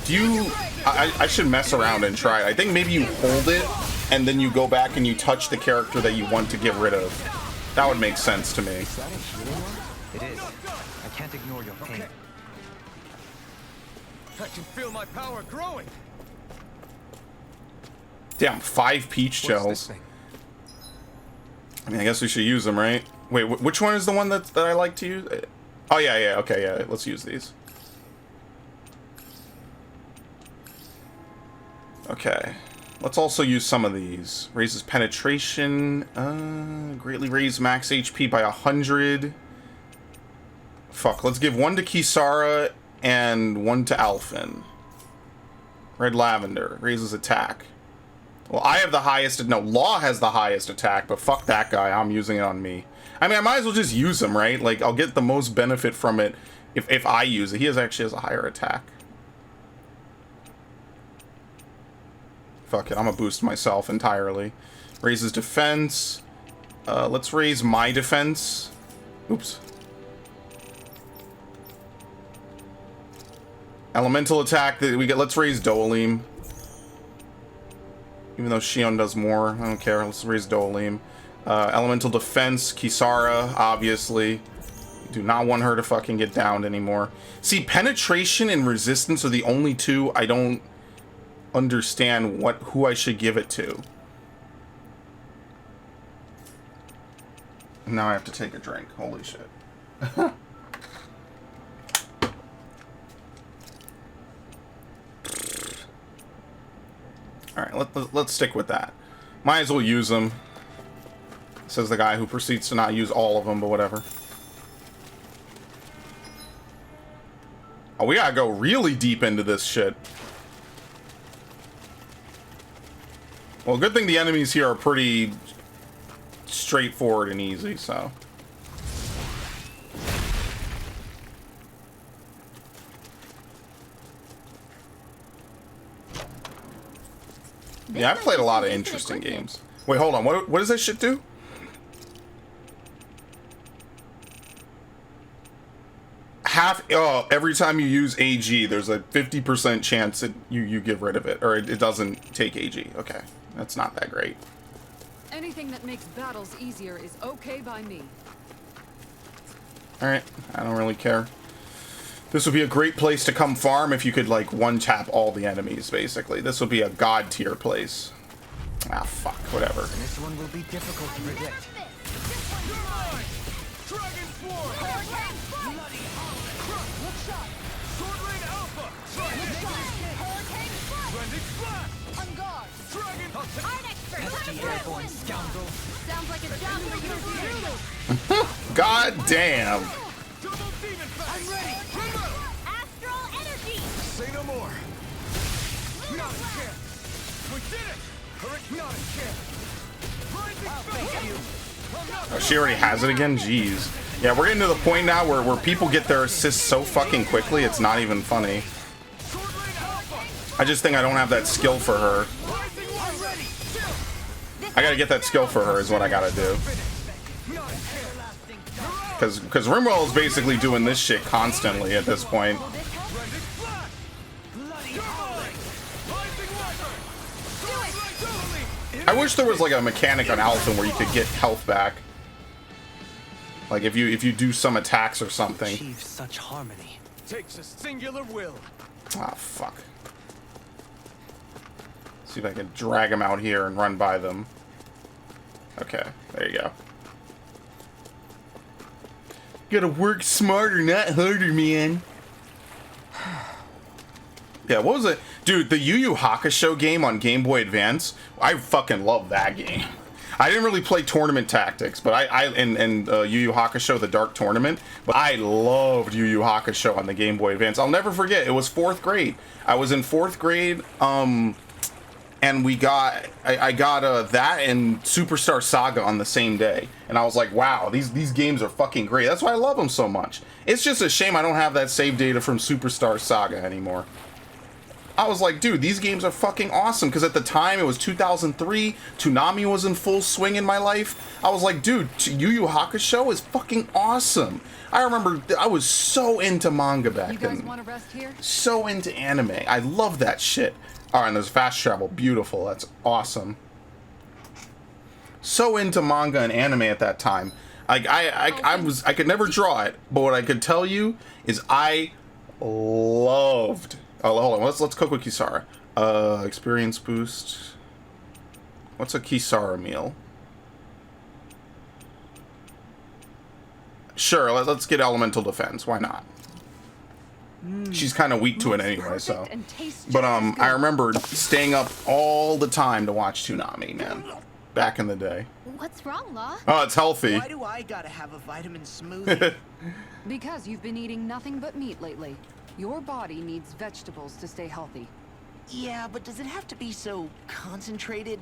Do you... I should mess around and try it. I think maybe you hold it, and then you go back and you touch the character that you want to get rid of. That would make sense to me. It is. I can't ignore your pain. I can feel my power growing. Damn, 5 peach shells. I mean, I guess we should use them, right? Wait, which one is the one that I like to use? Oh, yeah, okay, yeah, let's use these. Okay. Let's also use some of these. Raises penetration. Greatly raise max HP by 100. Fuck, let's give one to Kisara and one to Alphen. Red Lavender. Raises attack. Well, I have the highest... No, Law has the highest attack, but fuck that guy. I'm using it on me. I mean, I might as well just use him, right? Like, I'll get the most benefit from it if I use it. He actually has a higher attack. Fuck it, I'm gonna boost myself entirely. Raises defense. Let's raise my defense. Oops. Elemental attack that we get. Let's raise Dolim. Even though Shion does more, I don't care. Let's raise Dolim. Elemental defense, Kisara, obviously. Do not want her to fucking get downed anymore. See, penetration and resistance are the only two I don't understand who I should give it to. Now I have to take a drink. Holy shit. Alright, let's stick with that. Might as well use them. Says the guy who proceeds to not use all of them, but whatever. Oh, we gotta go really deep into this shit. Well, good thing the enemies here are pretty straightforward and easy, so. Yeah, I've played a lot of interesting games. Wait, hold on. What does that shit do? Every time you use AG, there's a 50% chance that you get rid of it, or it doesn't take AG. Okay, that's not that great. Anything that makes battles easier is okay by me. Alright, I don't really care. This would be a great place to come farm if you could, like, one-tap all the enemies, basically. This would be a god-tier place. Ah, fuck, whatever. This one will be difficult to predict. Airborne scoundrel. Sounds like a job for you. God damn. I'm ready. Astral energy. Say no more. Not a chance. We did it. Hurry, not a chance. I'll face you. Oh, she already has it again? Jeez. Yeah, we're getting to the point now where people get their assists so fucking quickly, it's not even funny. I just think I don't have that skill for her. I gotta get that skill for her is what I gotta do. Because Rimwell is basically doing this shit constantly at this point. I wish there was like a mechanic on Alphen where you could get health back. Like if you do some attacks or something. Achieve such harmony. Takes a singular will. Ah, fuck. See if I can drag them out here and run by them. Okay, there you go. Gotta work smarter, not harder, man. Yeah, what was it? Dude, the Yu Yu Hakusho game on Game Boy Advance, I fucking love that game. I didn't really play Tournament Tactics, but Yu Yu Hakusho, the Dark Tournament, but I loved Yu Yu Hakusho on the Game Boy Advance. I'll never forget, it was 4th grade. I was in 4th grade, and I got that and Superstar Saga on the same day, and I was like, wow, these games are fucking great. That's why I love them so much. It's just a shame I don't have that save data from Superstar Saga anymore. I was like, dude, these games are fucking awesome, because at the time it was 2003, Toonami was in full swing in my life. I was like, dude, Yu Yu Hakusho is fucking awesome. I remember I was so into manga back then. You guys want to rest here? So into anime. I love that shit. All right, and there's fast travel. Beautiful. That's awesome. So into manga and anime at that time. Like I could never draw it, but what I could tell you is I loved. Oh, hold on. Let's cook with Kisara. Experience boost. What's a Kisara meal? Sure. Let's get elemental defense. Why not? She's kind of weak to it Looks anyway, so. perfect and tastes But just as good. I remember staying up all the time to watch Toonami, man. Back in the day. What's wrong, Law? Oh, it's healthy. Why do I gotta have a vitamin smoothie? Because you've been eating nothing but meat lately. Your body needs vegetables to stay healthy. Yeah, but does it have to be so concentrated?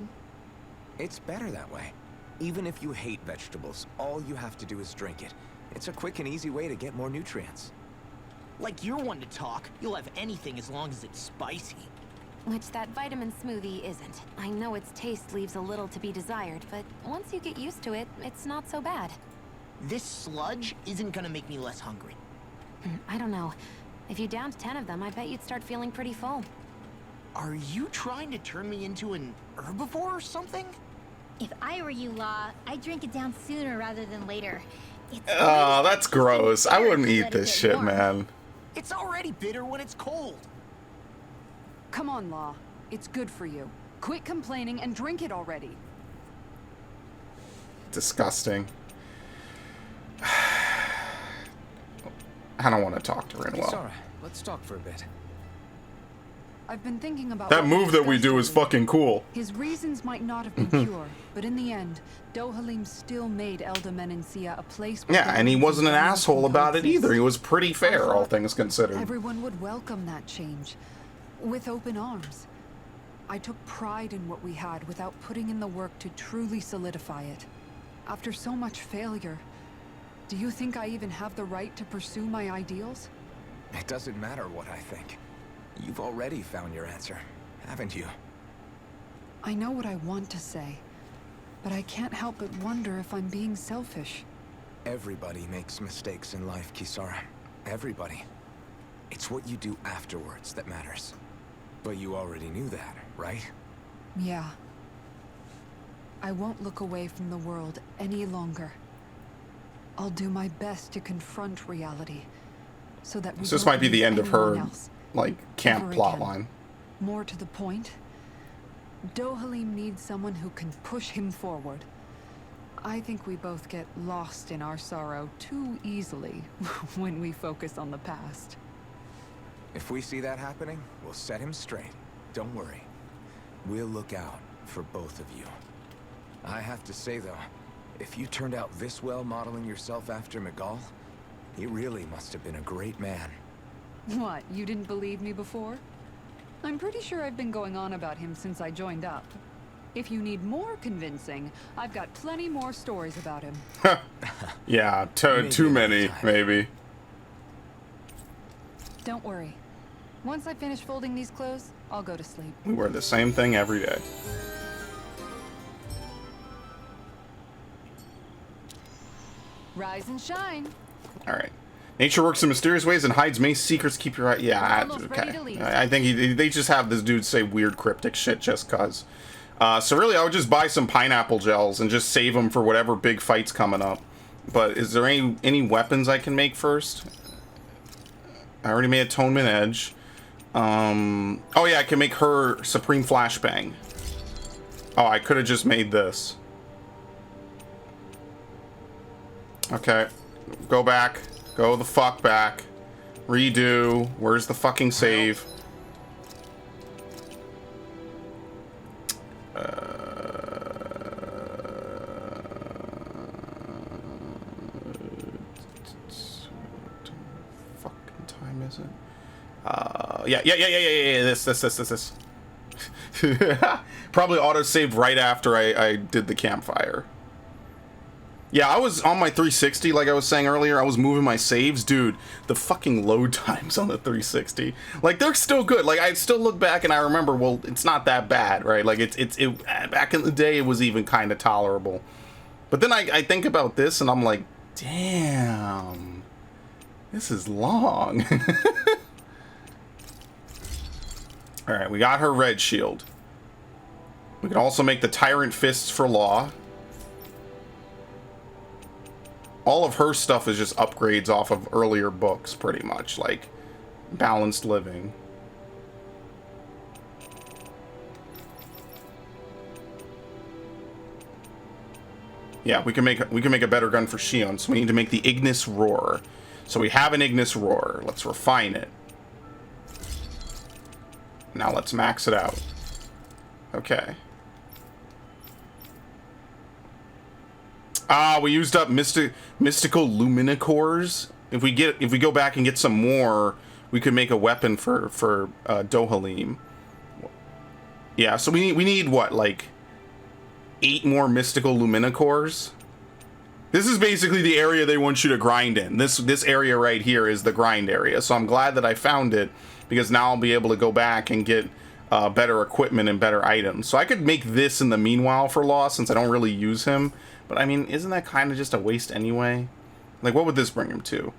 It's better that way. Even if you hate vegetables, all you have to do is drink it. It's a quick and easy way to get more nutrients. Like you're one to talk. You'll have anything as long as it's spicy. Which that vitamin smoothie isn't. I know its taste leaves a little to be desired, but once you get used to it, it's not so bad. This sludge isn't gonna make me less hungry. I don't know. If you downed 10 of them, I bet you'd start feeling pretty full. Are you trying to turn me into an herbivore or something? If I were you, Law, I'd drink it down sooner rather than later. It's Oh, that's gross. I wouldn't Let eat it this get shit, warm. man. It's already bitter when it's cold. Come on, Law. It's good for you. Quit complaining and drink it already. Disgusting. I don't want to talk to Rinwell. Sora, let's talk for a bit. I've been thinking about That what we move that we discussed do is earlier. fucking cool. His reasons might not have been pure, but in the end, Dohalim still made Elda Menencia a place where Yeah, and he humans wasn't an and animals asshole can about it coexist. either. He was pretty fair, I all thought things considered. Everyone would welcome that change, with open arms. I took pride in what we had without putting in the work to truly solidify it. After so much failure, do you think I even have the right to pursue my ideals? It doesn't matter what I think. You've already found your answer, haven't you? I know what I want to say, but I can't help but wonder if I'm being selfish. Everybody makes mistakes in life, Kisara. Everybody. It's what you do afterwards that matters. But you already knew that, right? Yeah. I won't look away from the world any longer. I'll do my best to confront reality, so that we So this don't might be the lose end of anyone her, else. like, camp Ever plotline. again. More to the point, Dohalim needs someone who can push him forward. I think we both get lost in our sorrow too easily when we focus on the past. If we see that happening, we'll set him straight. Don't worry. We'll look out for both of you. I have to say, though, if you turned out this well modeling yourself after Miguel, he really must have been a great man. What, you didn't believe me before? I'm pretty sure I've been going on about him since I joined up. If you need more convincing, I've got plenty more stories about him. Yeah, Maybe too another many, time. maybe. Don't worry. Once I finish folding these clothes, I'll go to sleep. We wear the same thing every day. Rise and shine. All right. Nature works in mysterious ways and hides many secrets. Keep your eye. Yeah, We're almost okay. ready to leave. I think they just have this dude say weird cryptic shit just cause. So really, I would just buy some pineapple gels and just save them for whatever big fight's coming up. But is there any weapons I can make first? I already made Atonement Edge. Oh yeah, I can make her Supreme Flashbang. Oh, I could have just made this. Okay, go back. Go the fuck back. Redo. Where's the fucking save? Fucking time is it? Yeah. This. Probably auto-saved right after I did the campfire. Yeah, I was on my 360, like I was saying earlier. I was moving my saves. Dude, the fucking load times on the 360. Like, they're still good. Like, I still look back and I remember, well, it's not that bad, right? Like, it back in the day, it was even kind of tolerable. But then I think about this and I'm like, damn, this is long. Alright, we got her red shield. We can also make the Tyrant Fists for Law. All of her stuff is just upgrades off of earlier books, pretty much, like Balanced Living. Yeah, we can make a better gun for Shion, so we need to make the Ignis Roar. So we have an Ignis Roar. Let's refine it. Now let's max it out. Okay. We used up mystical luminicores. If we go back and get some more, we could make a weapon for Dohalim. Yeah, so we need what, like 8 more mystical luminicores? This is basically the area they want you to grind in. This area right here is the grind area. So I'm glad that I found it, because now I'll be able to go back and get better equipment and better items. So I could make this in the meanwhile for Law, since I don't really use him. But I mean, isn't that kind of just a waste anyway? Like, what would this bring him to?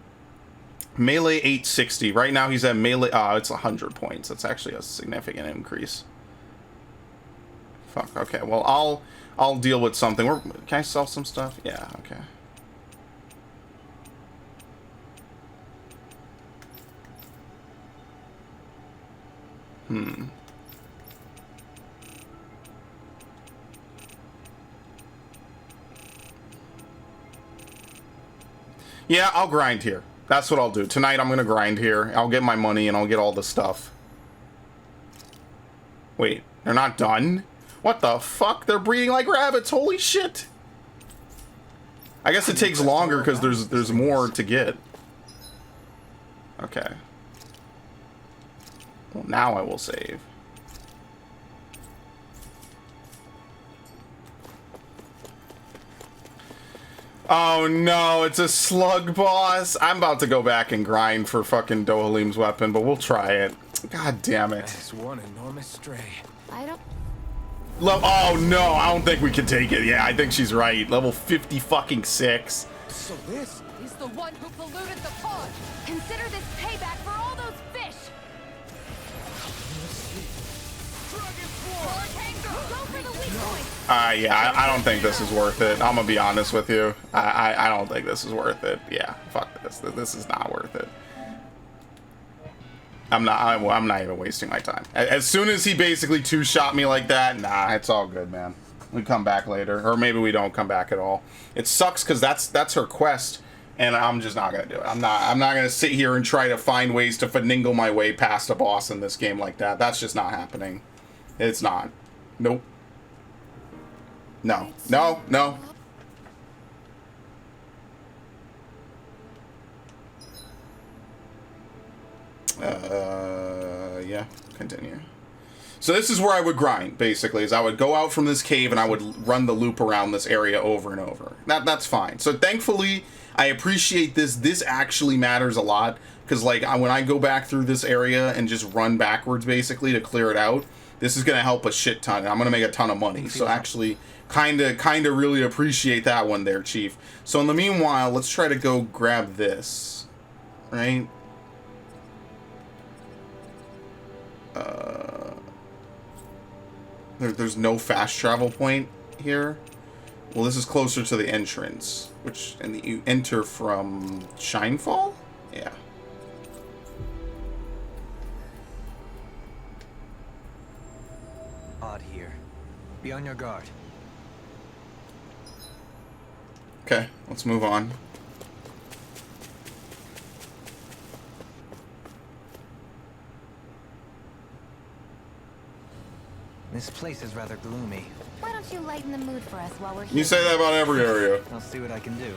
Melee 860. Right now he's at melee. It's 100 points. That's actually a significant increase. Fuck. Okay. Well, I'll deal with something. Can I sell some stuff? Yeah. Okay. Yeah, I'll grind here. That's what I'll do. Tonight I'm gonna grind here. I'll get my money and I'll get all the stuff. Wait, they're not done? What the fuck? They're breeding like rabbits. Holy shit. I guess it takes longer because there's more to get. Okay. Well, now I will save. Oh no, it's a slug boss. I'm about to go back and grind for fucking Dohalim's weapon, but we'll try it. God damn it. That's one enormous stray. I don't... Oh no, I don't think we can take it. Yeah, I think she's right. Level 50 fucking 6. So this... He's the one who polluted the pond. Consider this payback for all those fish. Go for the weak point. Yeah, I don't think this is worth it. I'm gonna be honest with you. I don't think this is worth it. Yeah, fuck this. This is not worth it. I'm not even wasting my time. As soon as he basically two-shot me like that, nah, it's all good, man. We come back later, or maybe we don't come back at all. It sucks because that's her quest, and I'm just not gonna do it. I'm not gonna sit here and try to find ways to finagle my way past a boss in this game like that. That's just not happening. It's not. Nope. No. No. No. Yeah, continue. So this is where I would grind, basically, is I would go out from this cave and I would run the loop around this area over and over. That's fine. So thankfully, I appreciate this. This actually matters a lot, because like when I go back through this area and just run backwards, basically, to clear it out, this is going to help a shit ton, and I'm going to make a ton of money. So actually, kind of really appreciate that one there, Chief. So in the meanwhile, let's try to go grab this, right? There's no fast travel point here. Well, this is closer to the entrance, and you enter from Shinefall? Yeah. Odd here. Be on your guard. Okay, let's move on. This place is rather gloomy. Why don't you lighten the mood for us while we're here? You say that about every area. I'll see what I can do.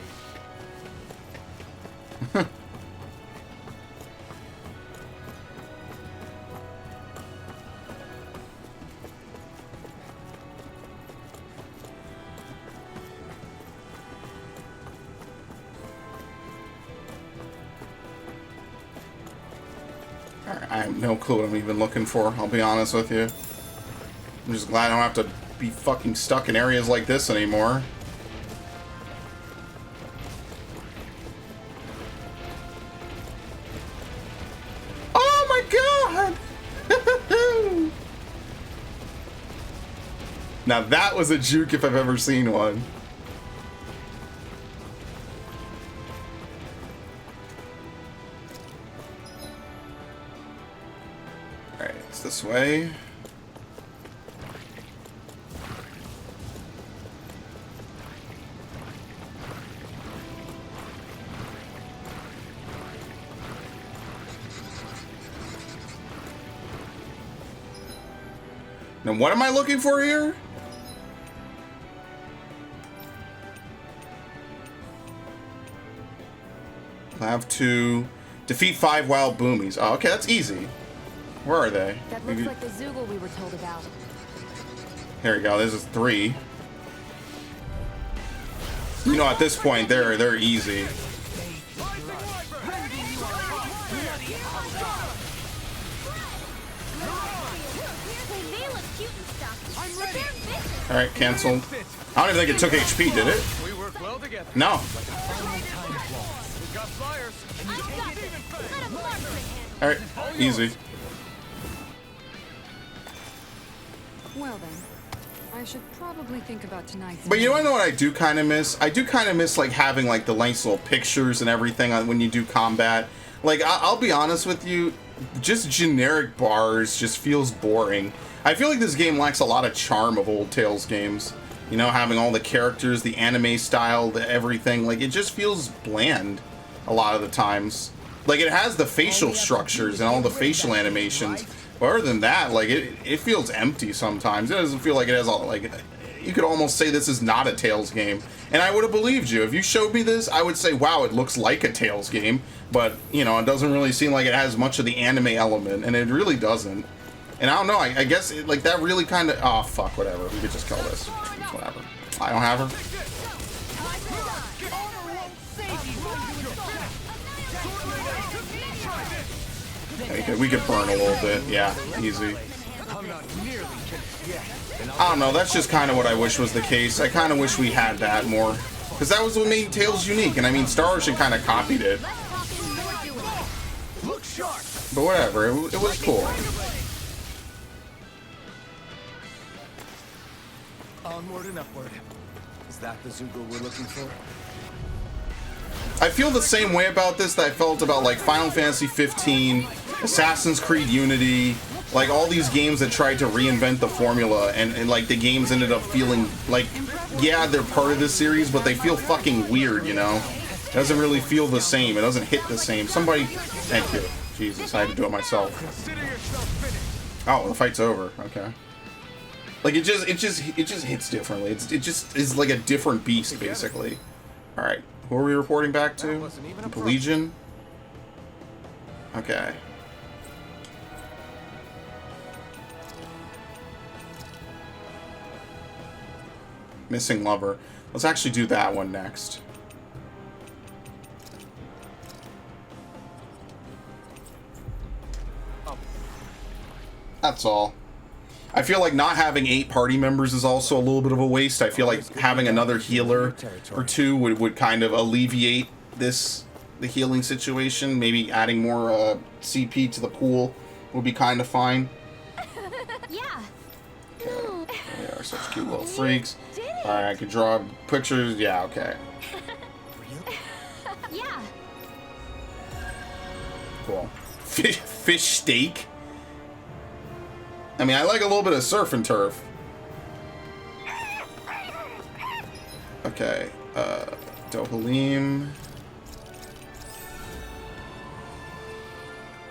I have no clue what I'm even looking for, I'll be honest with you. I'm just glad I don't have to be fucking stuck in areas like this anymore. Oh my god! Now that was a juke if I've ever seen one. Alright, it's this way. Now, what am I looking for here? Have to defeat 5 wild boomies. Oh, okay, that's easy. Where are they? That looks like the Zoogle we were told about. Here we go. This is 3. You know, at this point, they're easy. All right, cancel. I don't even think it took HP, did it? We work well together. No. We've got flyers. All right, easy. Well then, I should probably think about tonight's. But you know what I do kind of miss? I do kind of miss like having like the nice little pictures and everything on when you do combat. Like I'll be honest with you, just generic bars just feels boring. I feel like this game lacks a lot of charm of old Tales games. You know, having all the characters, the anime style, the everything. Like it just feels bland a lot of the times. Like it has the facial structures and all the facial animations. But other than that, like it feels empty sometimes. It doesn't feel like it has all like. You could almost say this is not a Tales game, and I would have believed you if you showed me this. I would say, wow, it looks like a Tales game, but you know, it doesn't really seem like it has much of the anime element, and it really doesn't. And I don't know. I guess it, like that really kind of. Oh fuck, whatever. We could just kill this. Whatever. I don't have her. We could burn a little bit. Yeah, easy. I don't know. That's just kind of what I wish was the case. I kind of wish we had that more, because that was what made Tales unique. And I mean, Star Ocean kind of copied it. But whatever. It was cool. Onward and upward. Is that the Zoogle we're looking for? I feel the same way about this that I felt about like Final Fantasy 15, Assassin's Creed Unity, like all these games that tried to reinvent the formula, and like the games ended up feeling like, yeah, they're part of this series, but they feel fucking weird, you know? It doesn't really feel the same. It doesn't hit the same. Somebody, thank you. Jesus, I had to do it myself. Oh, the fight's over. Okay. Like it just hits differently. It just is like a different beast, basically. All right. Who are we reporting back to? The Pelagian? Okay. Missing lover. Let's actually do that one next. That's all. I feel like not having 8 party members is also a little bit of a waste. I feel like having another healer or 2 would kind of alleviate the healing situation. Maybe adding more CP to the pool would be kind of fine. Yeah. Okay. They are such cute little freaks. Alright, I can draw pictures. Yeah, okay. Yeah. Cool. Fish steak? I mean, I like a little bit of surf and turf. Okay, Dohalim.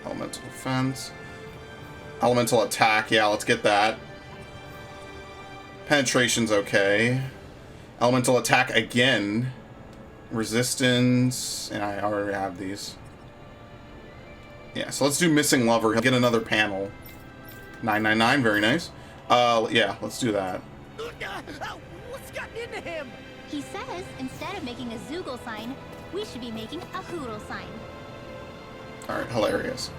Elemental defense. Elemental attack, yeah, let's get that. Penetration's okay. Elemental attack again. Resistance, and I already have these. Yeah, so let's do Missing Lover. He'll get another panel. 999, very nice. Yeah, let's do that. What's gotten into him? He says instead of making a Zoogle sign, we should be making a Hoodle sign. Alright, hilarious.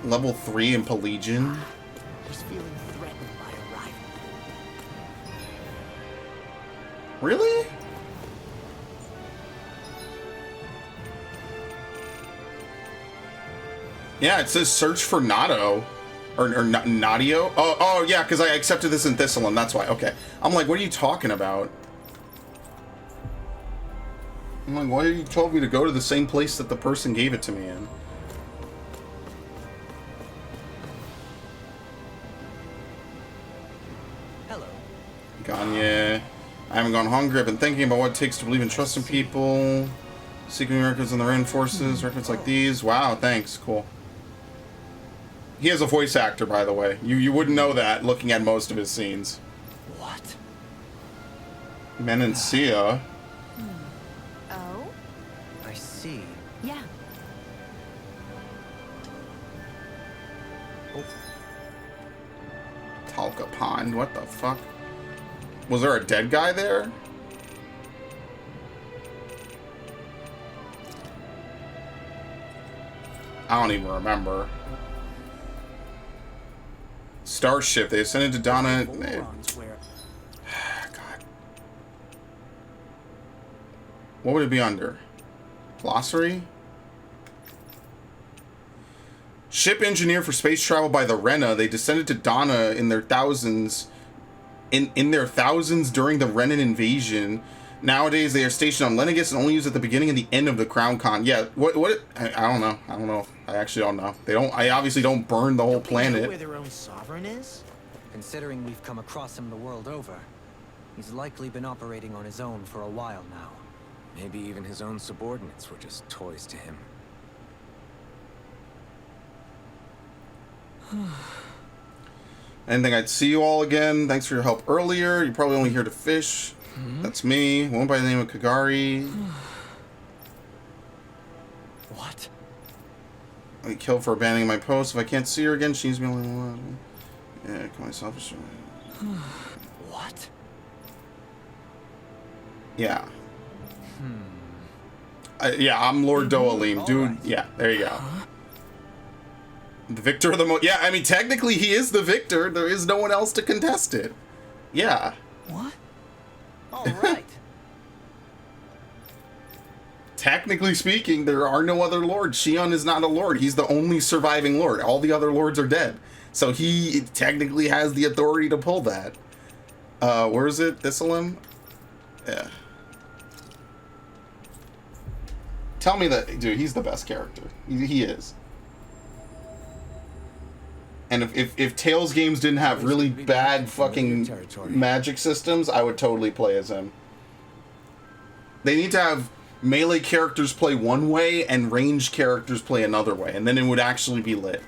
Level 3 in Pelagian. He's feeling threatened by a rival. Really? Yeah, it says search for Nato. Or Nadio. Oh, yeah, because I accepted this in Thistleland, that's why. Okay. I'm like, what are you talking about? I'm like, why you told me to go to the same place that the person gave it to me in? Hello. Gagne. I haven't gone hungry. I've been thinking about what it takes to believe and trust in people. Seeking records in the Ren forces. Records like these. Wow, thanks. Cool. He has a voice actor, by the way. You wouldn't know that looking at most of his scenes. What? Menancia. Oh? I see. Yeah. Talca Pond. What the fuck? Was there a dead guy there? I don't even remember. Starship. They ascended to Donna. God. What would it be under? Glossary? Ship engineered for space travel by the Rena. They descended to Donna in their thousands. In their thousands during the Renan invasion. Nowadays, they are stationed on Lenegis and only used at the beginning and the end of the Crown Con. Yeah, what? I don't know. I don't know. I actually don't know. They don't. I obviously don't burn the whole planet. Where their own sovereign is? Considering we've come across him the world over, he's likely been operating on his own for a while now. Maybe even his own subordinates were just toys to him. I didn't think I'd see you all again. Thanks for your help earlier. You're probably only here to fish. That's me. One by the name of Kagari. What? I get killed for abandoning my post. If I can't see her again, she needs me only one. Yeah, call myself a What? Yeah. Yeah, I'm Lord Doalim, dude. Right. Yeah, there you go. The victor of the yeah, I mean, technically he is the victor. There is no one else to contest it. Yeah. What? All right. Technically speaking, there are no other lords. Shion is not a lord. He's the only surviving lord. All the other lords are dead. So he technically has the authority to pull that. Where is it? Thistleum? Yeah. Tell me that, dude, he's the best character. He is. And if Tales games didn't have really bad fucking magic systems, I would totally play as him. They need to have melee characters play one way and ranged characters play another way, and then it would actually be lit.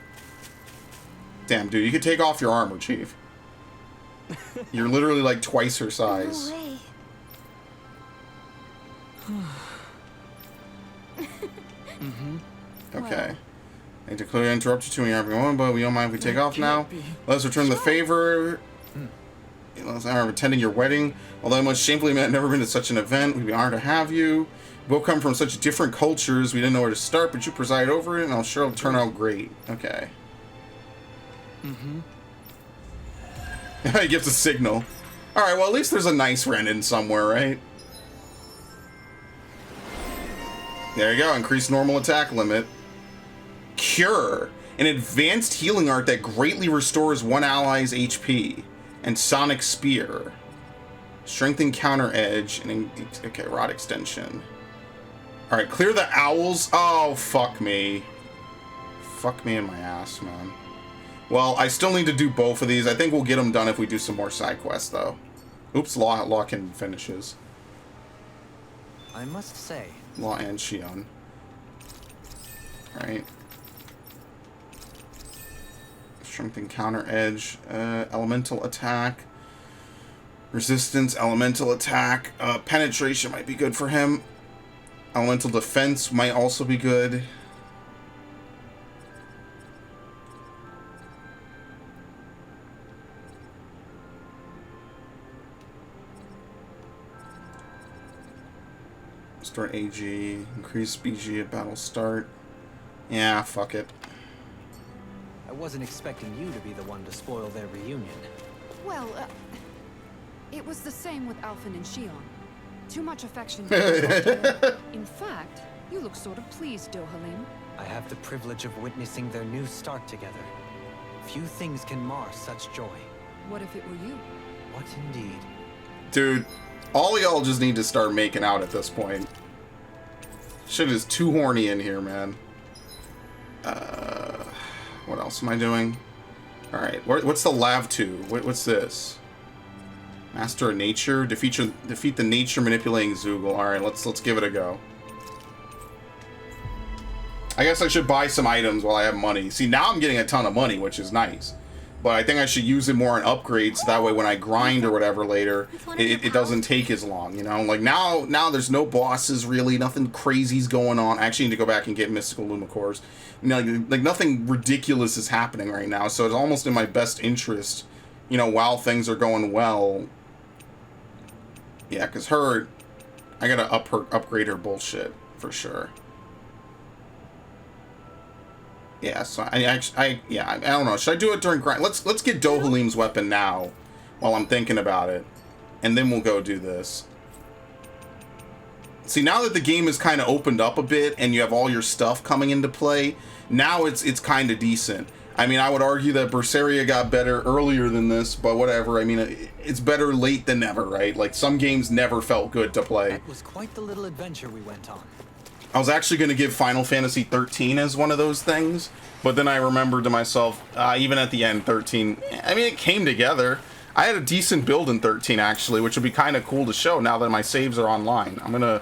Damn, dude, you could take off your armor, Chief. You're literally like twice her size. No way. Okay. I hate to clearly interrupt you two when you're having one, but we don't mind if we take off now. Let us return the favor. Let's honor attending your wedding. Although I must shamefully admit I've never been to such an event, we'd be honored to have you. We both come from such different cultures, we didn't know where to start, but you preside over it, and I'm sure it'll turn out great. Okay. He gives a signal. Alright, well, at least there's a nice Renin somewhere, right? There you go, increase normal attack limit. Cure, an advanced healing art that greatly restores one ally's HP. And Sonic Spear. Strengthen counter edge and okay, rod extension. Alright, clear the owls. Oh, fuck me. Fuck me in my ass, man. Well, I still need to do both of these. I think we'll get them done if we do some more side quests, though. Oops, Law can finishes. I must say. Law and Shion. Alright. Strengthen counter edge. Elemental attack. Resistance, elemental attack. Penetration might be good for him. Elemental defense might also be good. Start AG, increase BG at battle start. Yeah, fuck it. I wasn't expecting you to be the one to spoil their reunion. Well, it was the same with Alphen and Shion. Too much affection. In fact, you look sort of pleased, Dohalim. I have the privilege of witnessing their new start together. Few things can mar such joy. What if it were you? What indeed? Dude, all y'all just need to start making out at this point. Shit is too horny in here, man. What else am I doing? Alright, what's the Lav 2? What's this? Master of Nature? Defeat the nature manipulating Zoogle. Alright, let's give it a go. I guess I should buy some items while I have money. See, now I'm getting a ton of money, which is nice. But I think I should use it more on upgrades, so that way when I grind or whatever later, it doesn't take as long, you know? Like, now there's no bosses, really. Nothing crazy's going on. I actually need to go back and get Mystical Lumicores. You know, like, nothing ridiculous is happening right now, so it's almost in my best interest, you know, while things are going well. Yeah, because I gotta upgrade her bullshit, for sure. Yeah, so I don't know. Should I do it during grind? Let's get Dohalim's weapon now, while I'm thinking about it, and then we'll go do this. See, now that the game is kind of opened up a bit, and you have all your stuff coming into play, now it's kind of decent. I mean, I would argue that Berseria got better earlier than this, but whatever. I mean, it's better late than never, right? Like, some games never felt good to play. That was quite the little adventure we went on. I was actually going to give Final Fantasy 13 as one of those things, but then I remembered to myself, even at the end, 13, I mean, it came together. I had a decent build in 13, actually, which would be kind of cool to show now that my saves are online. I'm going to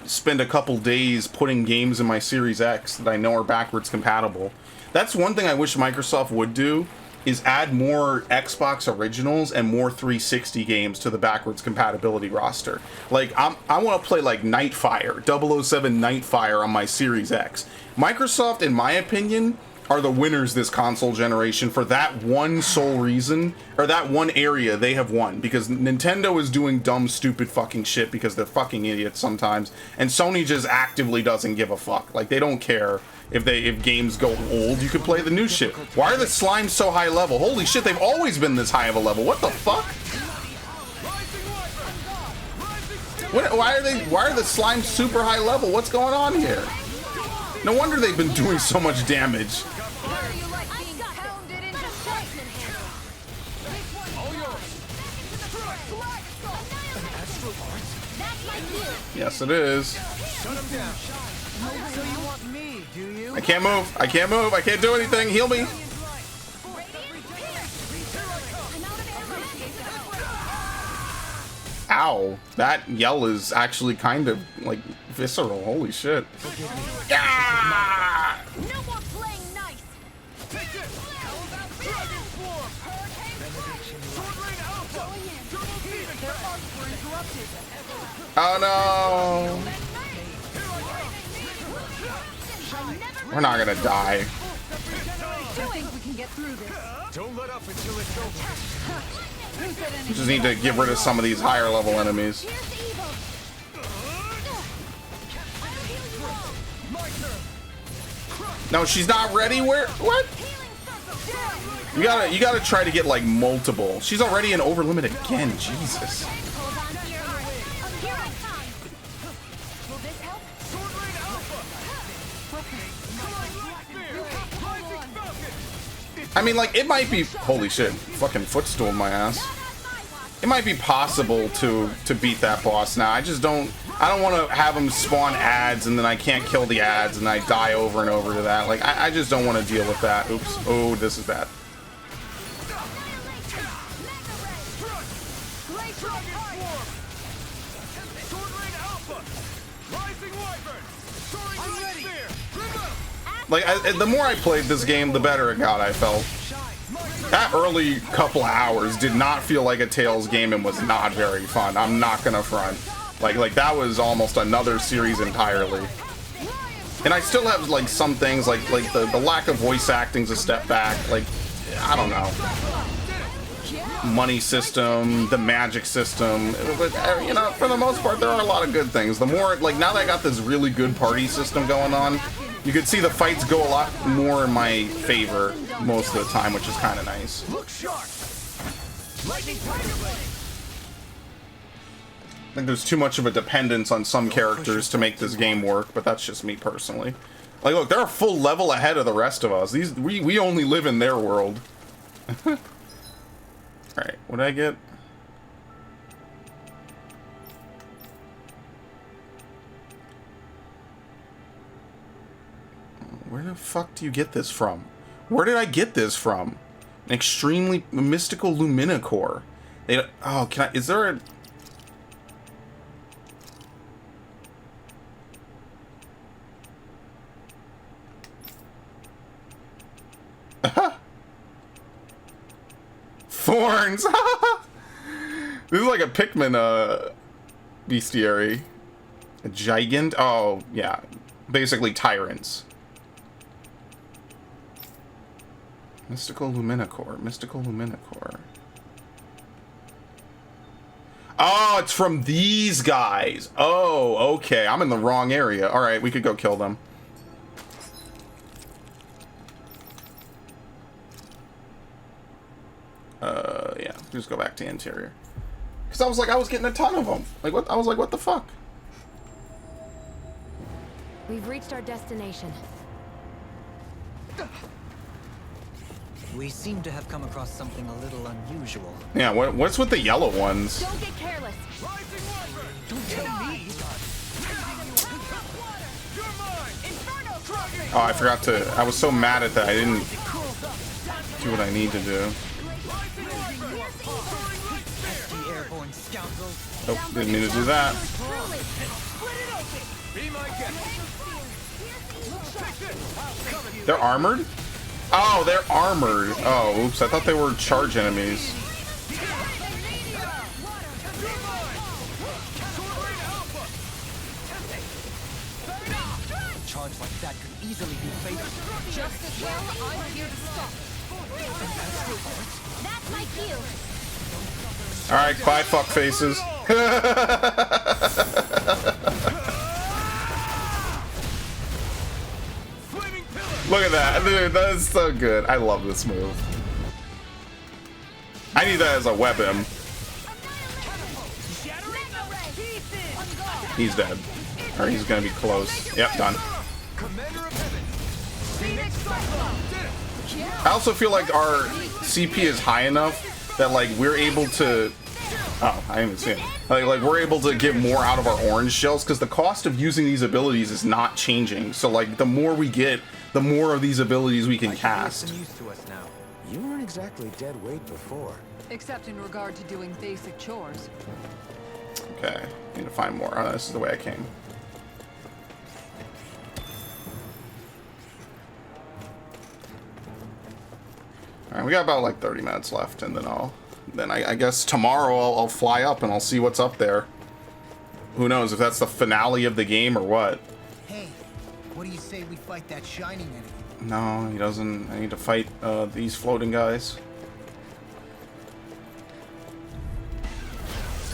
spend a couple days putting games in my Series X that I know are backwards compatible. That's one thing I wish Microsoft would do, is add more Xbox originals and more 360 games to the backwards compatibility roster. Like, I want to play like Nightfire, 007 Nightfire on my Series X. Microsoft, in my opinion, are the winners this console generation for that one sole reason, or that one area they have won, because Nintendo is doing dumb, stupid fucking shit because they're fucking idiots sometimes, and Sony just actively doesn't give a fuck. Like, they don't care if games go old. You could play the new shit. Why are the slimes so high level? Holy shit, they've always been this high of a level. What the fuck? Why are the slimes super high level? What's going on here? No wonder they've been doing so much damage. Yes, it is. I can't move. I can't move. I can't do anything. Heal me. Ow. That yell is actually kind of, like, visceral. Holy shit. Ah! No more playing nice. Take this. Dragon form. Oh no. We're not gonna die. Don't let up until it's over. We just need to get rid of some of these higher level enemies. No, she's not ready. Where? What? You gotta try to get like multiple. She's already in over limit again. Jesus. I mean, like, it might be... Holy shit. Fucking footstool in my ass. It might be possible to beat that boss now. I just don't... I don't want to have him spawn ads and then I can't kill the ads and I die over and over to that. Like, I just don't want to deal with that. Oops. Oh, this is bad. Like, the more I played this game, the better it got, I felt. That early couple hours did not feel like a Tales game and was not very fun. I'm not gonna front. Like that was almost another series entirely. And I still have, like, some things, like the lack of voice acting's a step back. Like, I don't know. Money system, the magic system. But, you know, for the most part, there are a lot of good things. The more, like, now that I got this really good party system going on, you can see the fights go a lot more in my favor most of the time, which is kind of nice. Look sharp. Lightning I think there's too much of a dependence on some characters to make this game work, but that's just me personally. Like, look, they're a full level ahead of the rest of us. We only live in their world. Alright, what did I get? Where the fuck do you get this from? Where did I get this from? An extremely mystical Luminicore. Oh, can I... Is there a... horns. This is like a Pikmin bestiary. A gigant? Oh, yeah. Basically tyrants. Mystical Luminicore. Mystical Luminicore. Oh, it's from these guys. Oh, okay. I'm in the wrong area. Alright, we could go kill them. Yeah. Just go back to interior. Because I was getting a ton of them. Like, what? I was like, what the fuck? We've reached our destination. We seem to have come across something a little unusual. Yeah, what's with the yellow ones? Don't get careless. Don't tell me. Oh, I forgot to... I was so mad at that. I didn't do what I need to do. Airborne scoundrels. Nope, didn't need to do that. They're armored? Oh, they're armored. Oh, oops. I thought they were charge enemies. Charge like that could easily be fatal. Just as well, I'm here to stop. That's my cue. Alright, bye, fuck faces. Look at that. Dude, that is so good. I love this move. I need that as a weapon. He's dead. Or he's gonna be close. Yep, done. I also feel like our CP is high enough that like we're able to... Oh, I didn't even see it. Like we're able to get more out of our orange shells because the cost of using these abilities is not changing. So like the more we get, the more of these abilities we can cast. Used to us now. You weren't exactly dead weight before. Except in regard to doing basic chores. Okay, need to find more. Oh, this is the way I came. Alright, we got about like 30 minutes left, and then I guess tomorrow I'll fly up and I'll see what's up there. Who knows if that's the finale of the game or what. Hey, what do you say we fight that shining enemy? No, he doesn't. I need to fight these floating guys.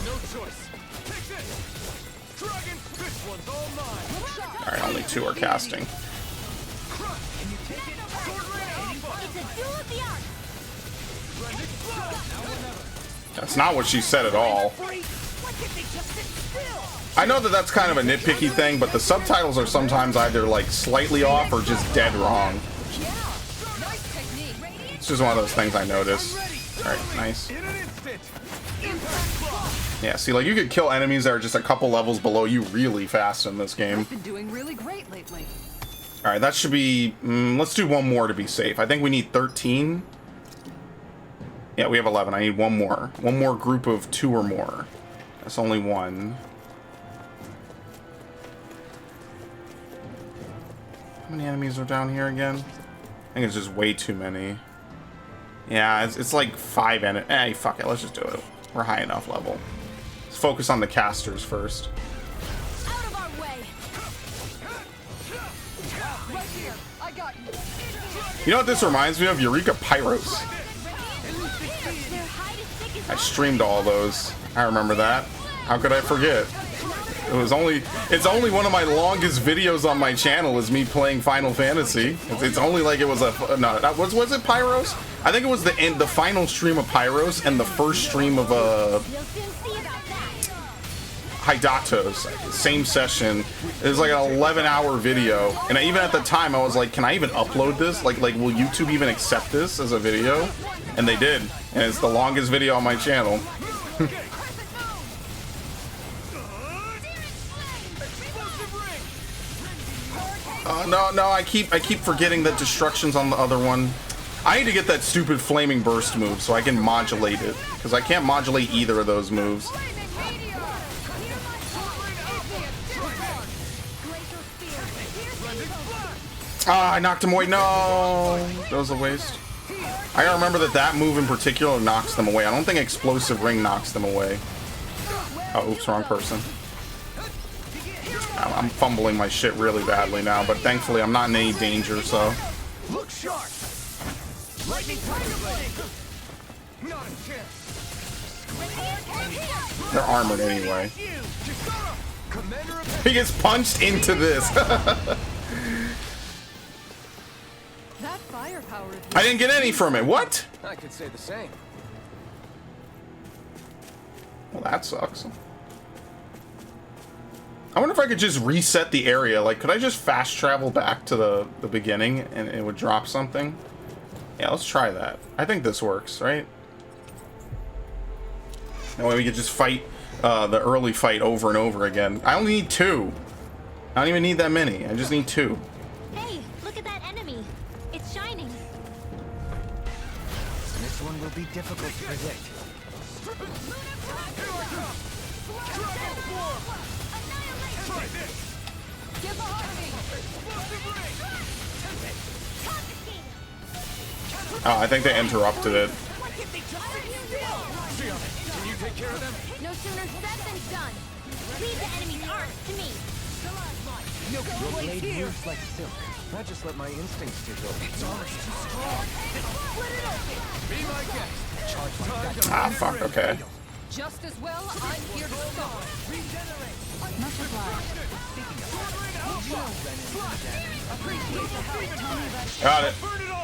No choice. Take this. Dragon, this one's all mine. Alright, only 2 are casting. Can you take it? Sword Ray Alpha. It's a duel of the arts. Splendid blow. Now or never. That's not what she said at all. Why can't they just sit still? I know that that's kind of a nitpicky thing, but the subtitles are sometimes either like slightly off or just dead wrong. Nice technique. It's just one of those things I notice. Alright, nice. In an instant. Yeah, see, like you could kill enemies that are just a couple levels below you really fast in this game. I've been doing really great lately. Alright, that should be... let's do one more to be safe. I think we need 13. Yeah, we have 11. I need one more. One more group of 2 or more. That's only 1. How many enemies are down here again? I think it's just way too many. Yeah, it's like 5 enemies. Fuck it, let's just do it. We're high enough level. Let's focus on the casters first. Out of our way. Right here. I got you. You know what this reminds me of? Eureka Pyros. Their hide is thick as I streamed all those. I remember that. How could I forget? It's only one of my longest videos on my channel is me playing Final Fantasy. It's only like it was a no. Was it Pyros? I think it was the final stream of Pyros and the first stream of You'll soon see about that. Hydatos. Same session. It was like an 11-hour video, and even at the time I was like, can I even upload this? Like will YouTube even accept this as a video? And they did, and it's the longest video on my channel. No, I keep forgetting that destruction's on the other one. I need to get that stupid flaming burst move so I can modulate it, because I can't modulate either of those moves. Ah, I knocked him away. No, that was a waste. I gotta remember that move in particular knocks them away. I don't think Explosive Ring knocks them away. Oh, oops, wrong person. I'm fumbling my shit really badly now, but thankfully I'm not in any danger, so. Look sharp. Lightning blade. Not a chance. They're armored anyway. Commander of He gets punched into this. That firepower of I didn't get any from it. What? I could say the same. Well, that sucks. I wonder if I could just reset the area. Like, could I just fast travel back to the beginning and it would drop something? Yeah, let's try that. I think this works, right? That way we could just fight the early fight over and over again. I only need 2. I don't even need that many. I just need 2. Hey, look at that enemy. It's shining. This one will be difficult to predict. Try this. Get behind me! Oh, I think they interrupted it. Can you take care of them? No sooner said than done. Leave the enemy's arms to me. Your blade moves like silk. I just let my instincts take over. Be my guest. Ah, fuck, okay. Just as well, I'm here to stop. Much obliged. Got it.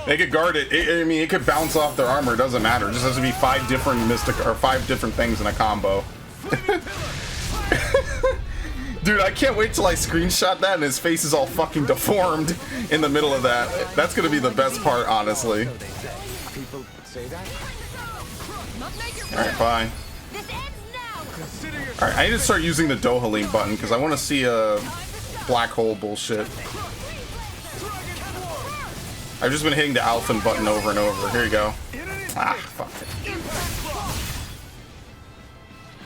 They could guard it. I mean, it could bounce off their armor. It doesn't matter. It just has to be 5 different mystic or 5 different things in a combo. Dude, I can't wait till I screenshot that and his face is all fucking deformed in the middle of that. That's gonna be the best part, honestly. People say that? Alright, fine. This ends now. Alright, I need to start using the Dohalim button because I want to see a black hole bullshit. I've just been hitting the Alphen button over and over. Here you go. Ah, fuck it.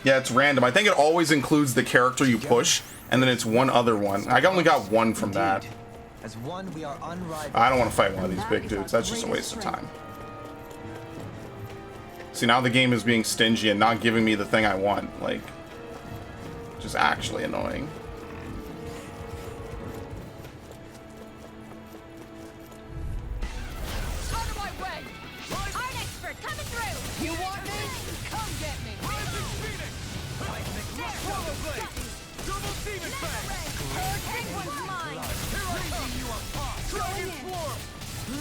Yeah, it's random. I think it always includes the character you push, and then it's one other one. I only got 1 from that. As one, we are unrivaled. I don't want to fight one of these big dudes. That's just a waste of time. See, now the game is being stingy and not giving me the thing I want. Like, just actually annoying. Out of my way! Art expert coming through. You want me? Come get me! Swallow blade. Double demon fang. Penguin's mine. Raising you on top. Dragon swarm.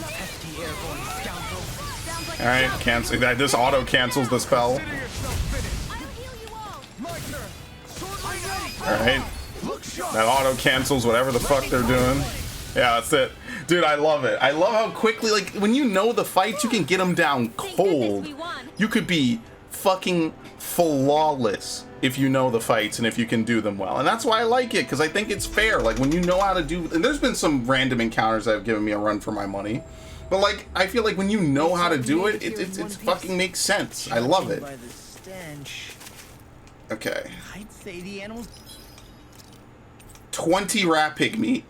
Pesky airborne scoundrel. Sounds like Alright, cancel that. This auto cancels the spell. Consider yourself finished. I'll heal you all. My turn. Sword ready. Alright. Look sharp. That auto cancels whatever the fuck they're doing. Yeah, that's it. Dude, I love it. I love how quickly, like, when you know the fights, you can get them down Thank cold. goodness we won. You could be fucking flawless if you know the fights and if you can do them well. And that's why I like it, because I think it's fair. Like, when you know how to do... And there's been some random encounters that have given me a run for my money. But, like, I feel like when you know how to do it, it fucking makes sense. I love it. By the stench, Okay. I'd say the animals 20 rat pig meat.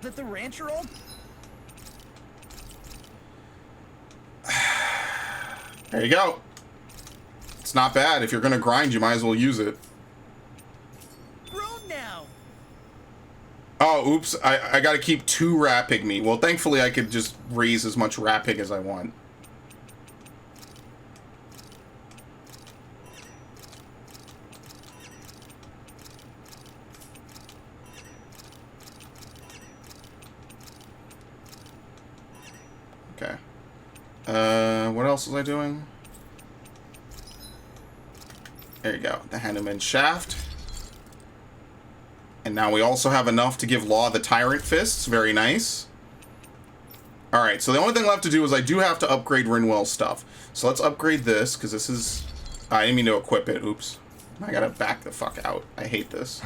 that the ranch are all There you go. It's not bad. If you're gonna grind, you might as well use it. grown now. Oh, oops. I gotta keep 2 rat pig meat. Well, thankfully I could just raise as much rat pig as I want. Okay. What else was I doing? There you go. The Hanuman Shaft. And now we also have enough to give Law the Tyrant Fists. Very nice. Alright, so the only thing left to do is I do have to upgrade Rinwell's stuff. So let's upgrade this, because this is... I didn't mean to equip it. Oops. I gotta back the fuck out. I hate this.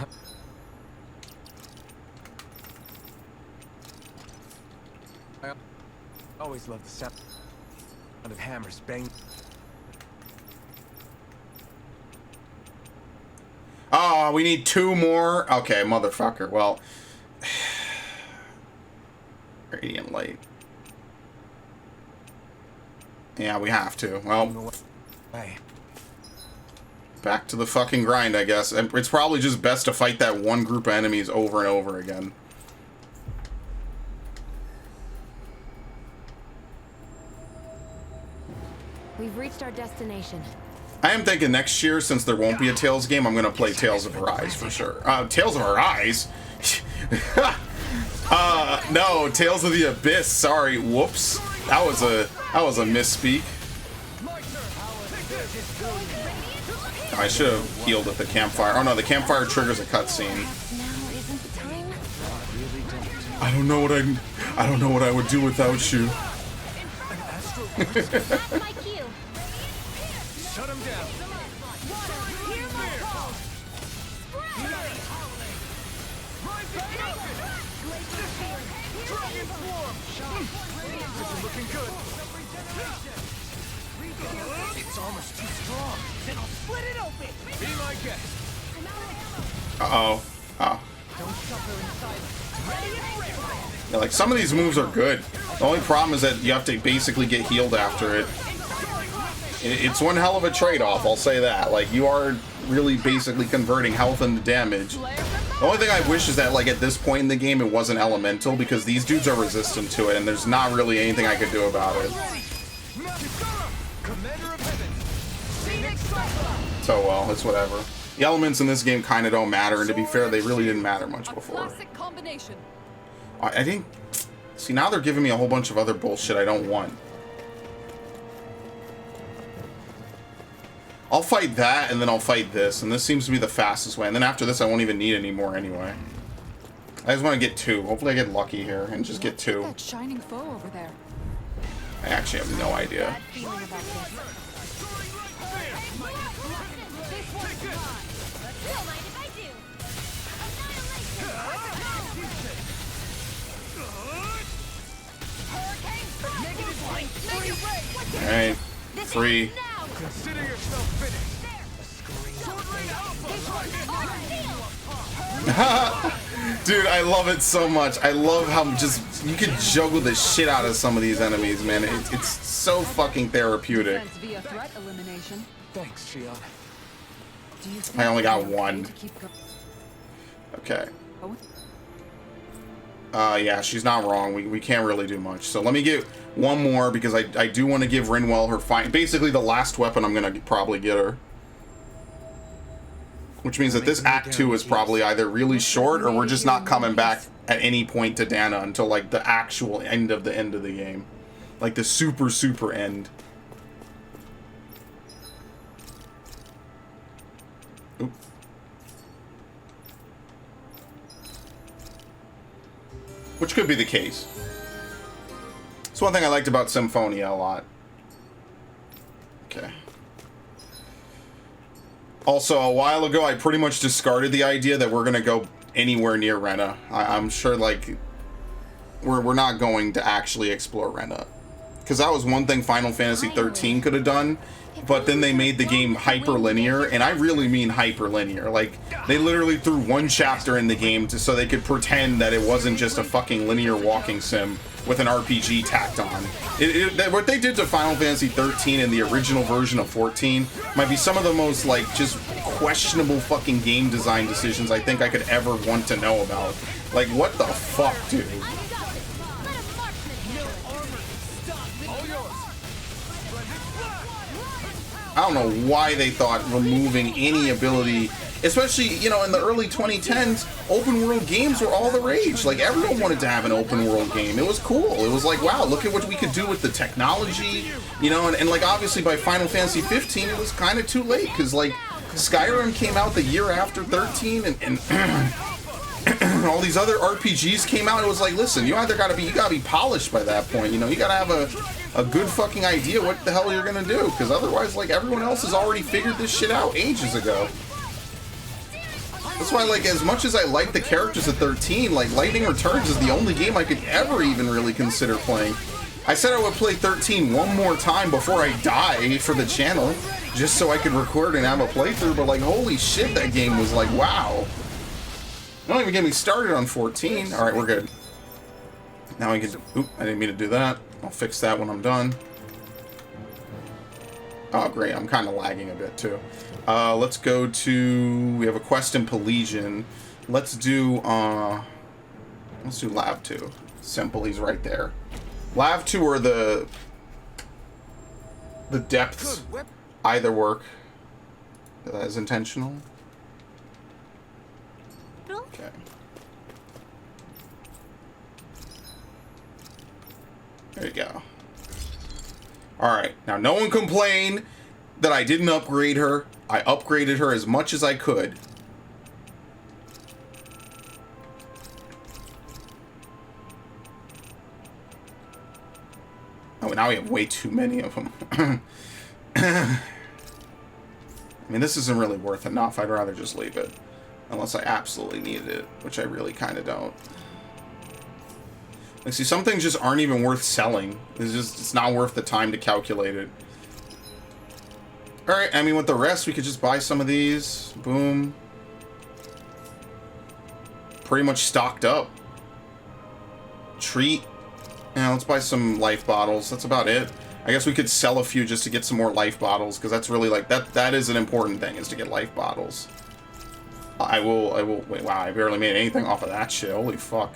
I always love the sound of hammers bang. Oh, we need 2 more? Okay, motherfucker. Well... Radiant Light. Yeah, we have to. Well, Hey, back to the fucking grind, I guess. And it's probably just best to fight that one group of enemies over and over again. We've reached our destination. I am thinking next year, since there won't be a Tales game, I'm gonna play Tales of Arise for sure. Tales of Arise? No, Tales of the Abyss. Sorry, whoops. That was a misspeak. I should have healed at the campfire. Oh no, the campfire triggers a cutscene. Now isn't the time? I don't know what I would do without you. That's my cue. Shut him down. Looking good. It's almost too strong. Then I'll split it open. Be my guest. Uh-oh. Oh. Yeah, like, some of these moves are good. The only problem is that you have to basically get healed after it. It's one hell of a trade-off, I'll say that. Like, you are really basically converting health into damage. The only thing I wish is that, like, at this point in the game, it wasn't elemental, because these dudes are resistant to it, and there's not really anything I could do about it. So, well, it's whatever. The elements in this game kind of don't matter, and to be fair, they really didn't matter much before. Classic combination. I think... See, now they're giving me a whole bunch of other bullshit I don't want. I'll fight that, and then I'll fight this, and this seems to be the fastest way. And then after this, I won't even need any more anyway. I just want to get 2. Hopefully I get lucky here and just get 2. That shining foe over there. I actually have no idea. Bad feeling about this. Don't mind if I do. Alright. Free. Consider yourself finished. Dude, I love it so much. I love how just you can juggle the shit out of some of these enemies, man. It's so fucking therapeutic. Defense via threat elimination. thanks, Shion. Do you I only got think it's okay 1. to keep Okay. going? Yeah, she's not wrong. We can't really do much. So let me get one more, because I do want to give Rinwell her basically the last weapon I'm going to probably get her. Which means that this Act 2 is probably either really short, or we're just not coming back at any point to Dana until, like, the actual end of the game. Like, the super, super end. Oop. Which could be the case. It's one thing I liked about Symphonia a lot. Okay. Also, a while ago, I pretty much discarded the idea that we're gonna go anywhere near Rena. I'm sure, like, we're not going to actually explore Rena, because that was one thing Final Fantasy 13 could have done. But then they made the game hyper-linear, and I really mean hyper-linear. Like, they literally threw one chapter in the game so they could pretend that it wasn't just a fucking linear walking sim with an RPG tacked on. What they did to Final Fantasy 13 and the original version of 14 might be some of the most, like, just questionable fucking game design decisions I think I could ever want to know about. Like, what the fuck, dude? I don't know why they thought removing any ability, especially, you know, in the early 2010s, open world games were all the rage. Like, everyone wanted to have an open world game. It was cool. It was like, wow, look at what we could do with the technology, you know, and like, obviously by Final Fantasy 15, it was kind of too late, because, like, Skyrim came out the year after 13, and all these other RPGs came out. It was like, listen, you gotta be polished by that point, you know, you gotta have a good fucking idea what the hell you're gonna do, because otherwise, like, everyone else has already figured this shit out ages ago. That's why, like, as much as I like the characters at 13, like, Lightning Returns is the only game I could ever even really consider playing. I said I would play 13 one more time before I die for the channel, just so I could record and have a playthrough, but, like, holy shit, that game was like, wow. Don't even get me started on 14. Alright, we're good. Now we can... Oop, I didn't mean to do that. I'll fix that when I'm done. Oh, great. I'm kind of lagging a bit, too. Let's go to... We have a quest in Pelesian. Let's do Lab 2. Simple, he's right there. Lab 2 or the depths. Either work. That is intentional. Okay. There you go. Alright, now no one complain that I didn't upgrade her. I upgraded her as much as I could. Oh, now we have way too many of them. I mean, this isn't really worth enough. I'd rather just leave it. Unless I absolutely needed it, which I really kind of don't. Like, see, some things just aren't even worth selling. It's not worth the time to calculate it. Alright, I mean, with the rest, we could just buy some of these. Boom. Pretty much stocked up. Treat. Yeah, let's buy some life bottles. That's about it. I guess we could sell a few just to get some more life bottles, because that's really, like, that is an important thing, is to get life bottles. I will, wait, wow, I barely made anything off of that shit. Holy fuck.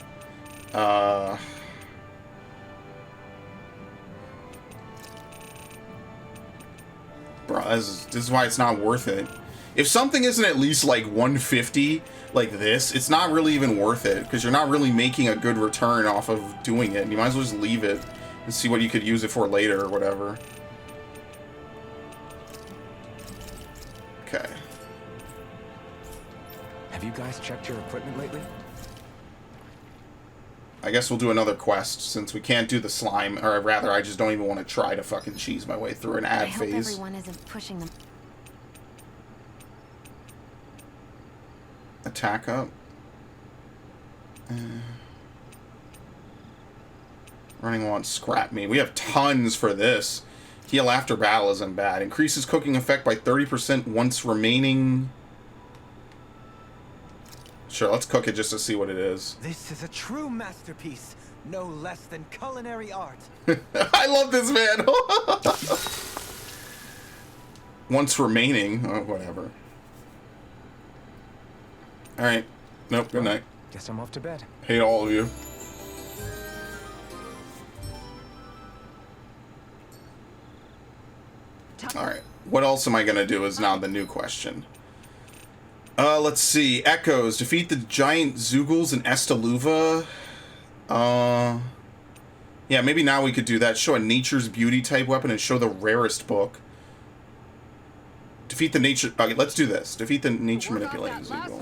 Bro, this is why it's not worth it. If something isn't at least like 150 like this, it's not really even worth it, because you're not really making a good return off of doing it. You might as well just leave it and see what you could use it for later or whatever. Okay. Have you guys checked your equipment lately? I guess we'll do another quest, since we can't do the slime, or rather, I just don't even want to try to fucking cheese my way through an ad I hope phase. everyone isn't pushing them. Attack up. Running on scrap me. We have tons for this. Heal after battle isn't bad. Increases cooking effect by 30% once remaining. Sure, let's cook it just to see what it is. This is a true masterpiece, no less than culinary art. I love this man. Once remaining. Oh, whatever. Alright. Nope, good night. Guess I'm off to bed. Hate all of you. Alright. What else am I going to do is now the new question. Let's see. Echoes. Defeat the giant Zoogles in Estaluva. Yeah, maybe now we could do that. Show a Nature's Beauty type weapon and show the rarest book. Defeat the nature... Okay, let's do this. Defeat the nature manipulating Zoogle.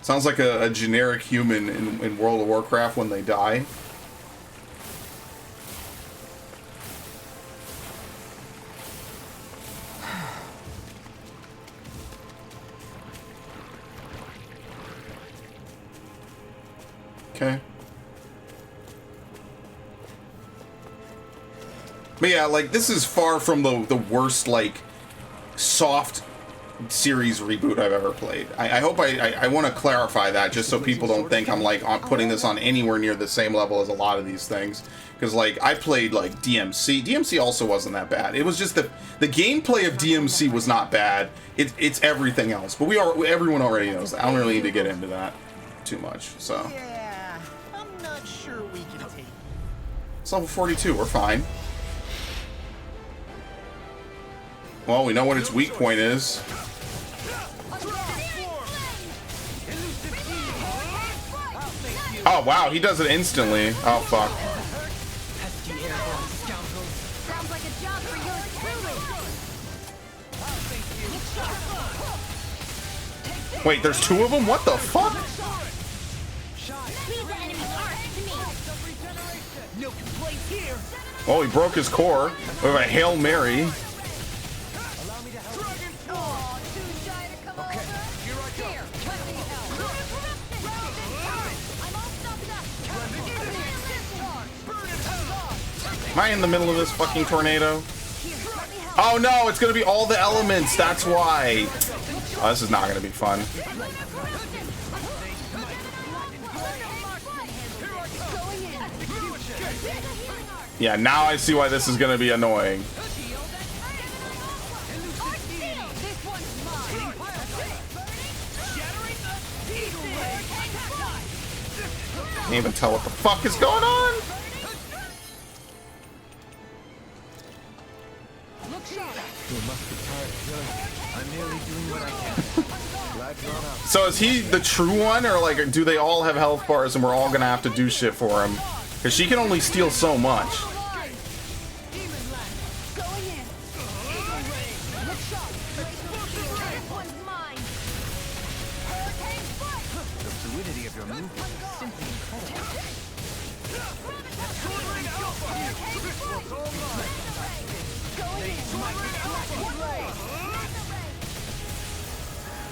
Sounds like a generic human in World of Warcraft when they die. Okay. But yeah, like, this is far from the worst, like, soft series reboot I've ever played. I hope I want to clarify that, just so people don't think I'm, like, putting this on anywhere near the same level as a lot of these things. Because, like, I played, like, DMC. DMC also wasn't that bad. It was just the gameplay of DMC was not bad. It's everything else. But everyone already knows that. I don't really need to get into that too much, so. Yeah, I'm not sure we can take. It's level 42. We're fine. Well, we know what its weak point is. Oh, wow, he does it instantly. Oh, fuck. Sounds like a job for yours truly. Wait, there's two of them? What the fuck? Leave the enemy arc to me. No complaints here. Oh, he broke his core. We have a Hail Mary. Am I in the middle of this fucking tornado? Oh no, it's gonna be all the elements, that's why. Oh, this is not gonna be fun. Yeah, now I see why this is gonna be annoying. Can't even tell what the fuck is going on. I'm merely doing what I can. Glad you're on out. So is he the true one, or like do they all have health bars and we're all gonna have to do shit for him? Because she can only steal so much.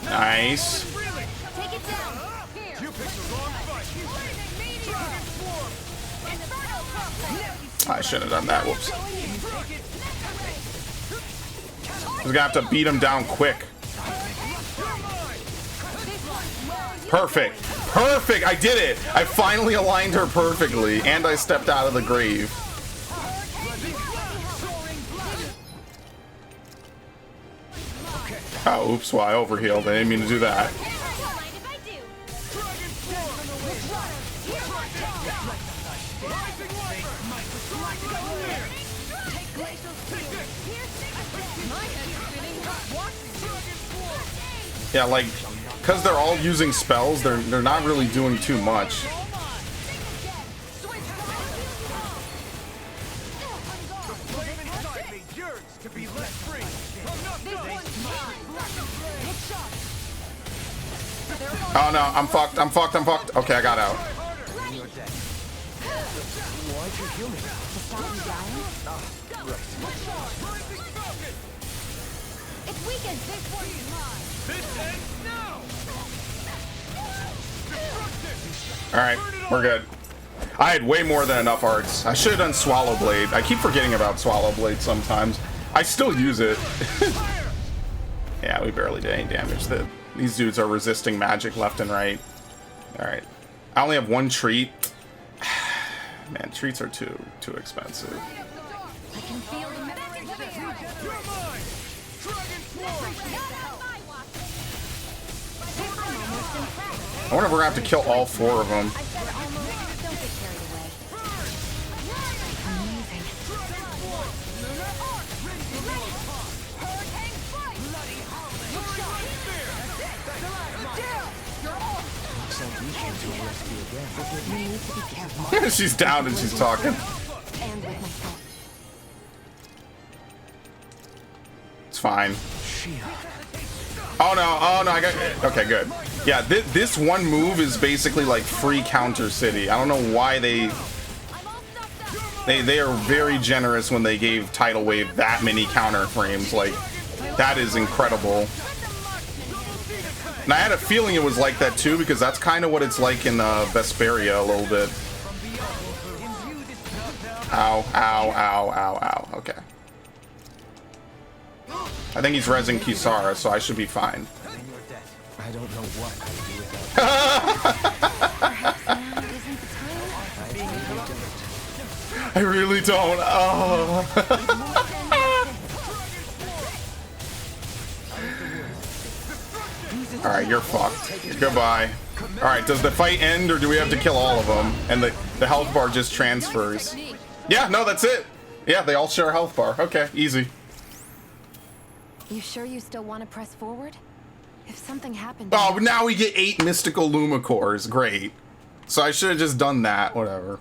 Nice. Take it down. Here. You picked the wrong fight. I shouldn't have done that. Whoops. We're gonna have to beat him down quick. Perfect. Perfect. I did it. I finally aligned her perfectly, and I stepped out of the grave. Oh, oops. Well, I overhealed. I didn't mean to do that. Yeah, like, because they're all using spells, they're not really doing too much. Oh no, I'm fucked, I'm fucked, I'm fucked. Okay, I got out. Alright, we're good. I had way more than enough arts. I should have done Swallow Blade. I keep forgetting about Swallow Blade sometimes. I still use it. Yeah, we barely did any damage. These dudes are resisting magic left and right. Alright. I only have one treat. Man, treats are too expensive. I wonder if we're gonna have to kill all 4 of them. She's down and she's talking. It's fine. Oh no, I got... Okay, good. Yeah, this one move is basically like free counter city. I don't know why they are very generous when they gave Tidal Wave that many counter frames. Like, that is incredible. And I had a feeling it was like that too, because that's kind of what it's like in Vesperia a little bit. Ow, ow, ow, ow, ow. Okay. I think he's rezzing Kisara, so I should be fine. I don't know what I really don't. Oh. Alright, you're fucked. Goodbye. Alright, does the fight end, or do we have to kill all of them? And the health bar just transfers. Yeah, no, that's it. Yeah, they all share a health bar. Okay, easy. You sure you still want to press forward? If something happened... Oh, now we get 8 mystical Lumicores. Great. So I should have just done that. Whatever.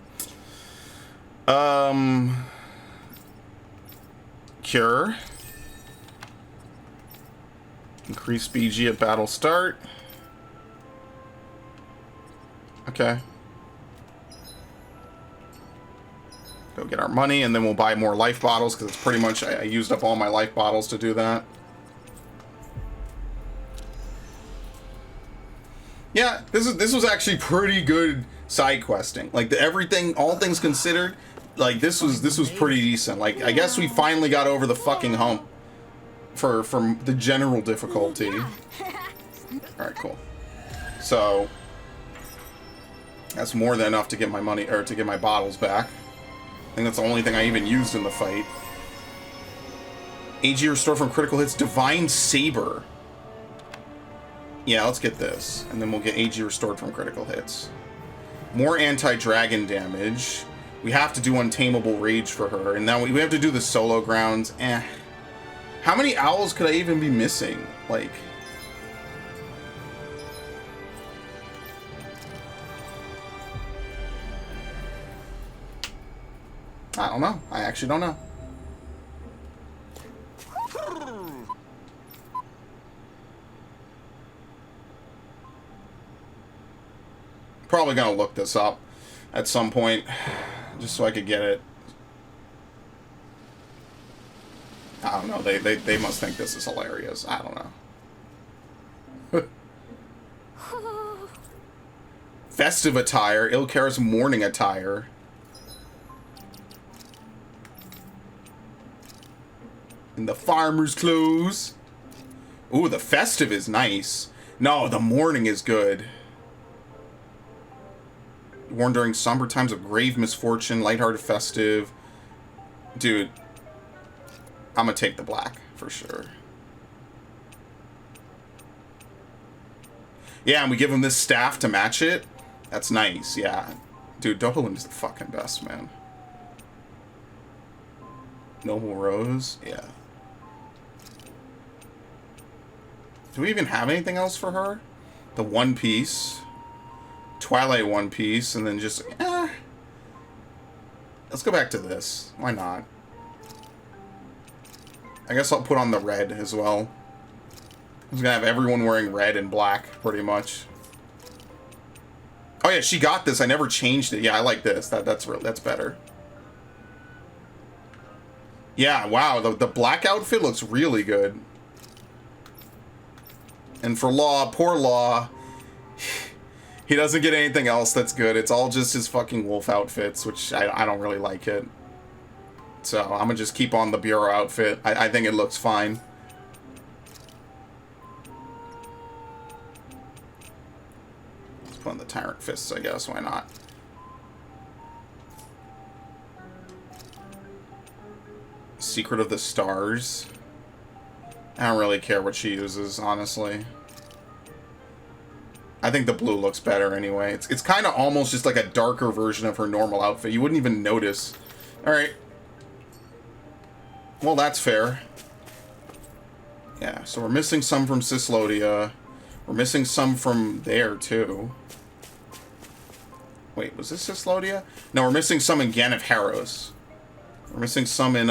Cure. Increase BG at battle start. Okay. Go get our money, and then we'll buy more life bottles, because it's pretty much... I used up all my life bottles to do that. Yeah, this was actually pretty good side questing. Like, everything, all things considered, like, this was pretty decent. Like, I guess we finally got over the fucking hump from the general difficulty. Alright, cool. So that's more than enough to get my money, or to get my bottles back. think that's the only thing I even used in the fight. AG restore from critical hits. Divine Saber. Yeah, let's get this. And then we'll get AG restored from critical hits. More anti-dragon damage. We have to do Untamable Rage for her. And now we have to do the solo grounds. How many owls could I even be missing? Like... I don't know. I actually don't know. Probably gonna look this up at some point, just so I could get it. I don't know. They must think this is hilarious. I don't know. Festive attire. Ilkara's morning attire. And the farmer's clothes. Ooh, the festive is nice. No, the morning is good. Worn during somber times of grave misfortune, lighthearted festive. Dude, I'm gonna take the black for sure. Yeah, and we give him this staff to match it. That's nice, yeah. Dude, Dolan is the fucking best, man. Noble Rose, yeah. Do we even have anything else for her? The One Piece. Twilight One Piece, and then just... Let's go back to this. Why not? I guess I'll put on the red as well. I'm just gonna have everyone wearing red and black, pretty much. Oh yeah, she got this. I never changed it. Yeah, I like this. That's better. Yeah, wow. The black outfit looks really good. And for Law, poor Law, he doesn't get anything else that's good. It's all just his fucking wolf outfits, which I don't really like it. So I'm gonna just keep on the Bureau outfit. I think it looks fine. Let's put on the Tyrant Fists, I guess. Why not? Secret of the Stars. I don't really care what she uses, honestly. I think the blue looks better anyway. It's kind of almost just like a darker version of her normal outfit. You wouldn't even notice. Alright. Well, that's fair. Yeah, so we're missing some from Cislodia. We're missing some from there, too. Wait, was this Cislodia? No, we're missing some in Gan of Harrows. We're missing some in,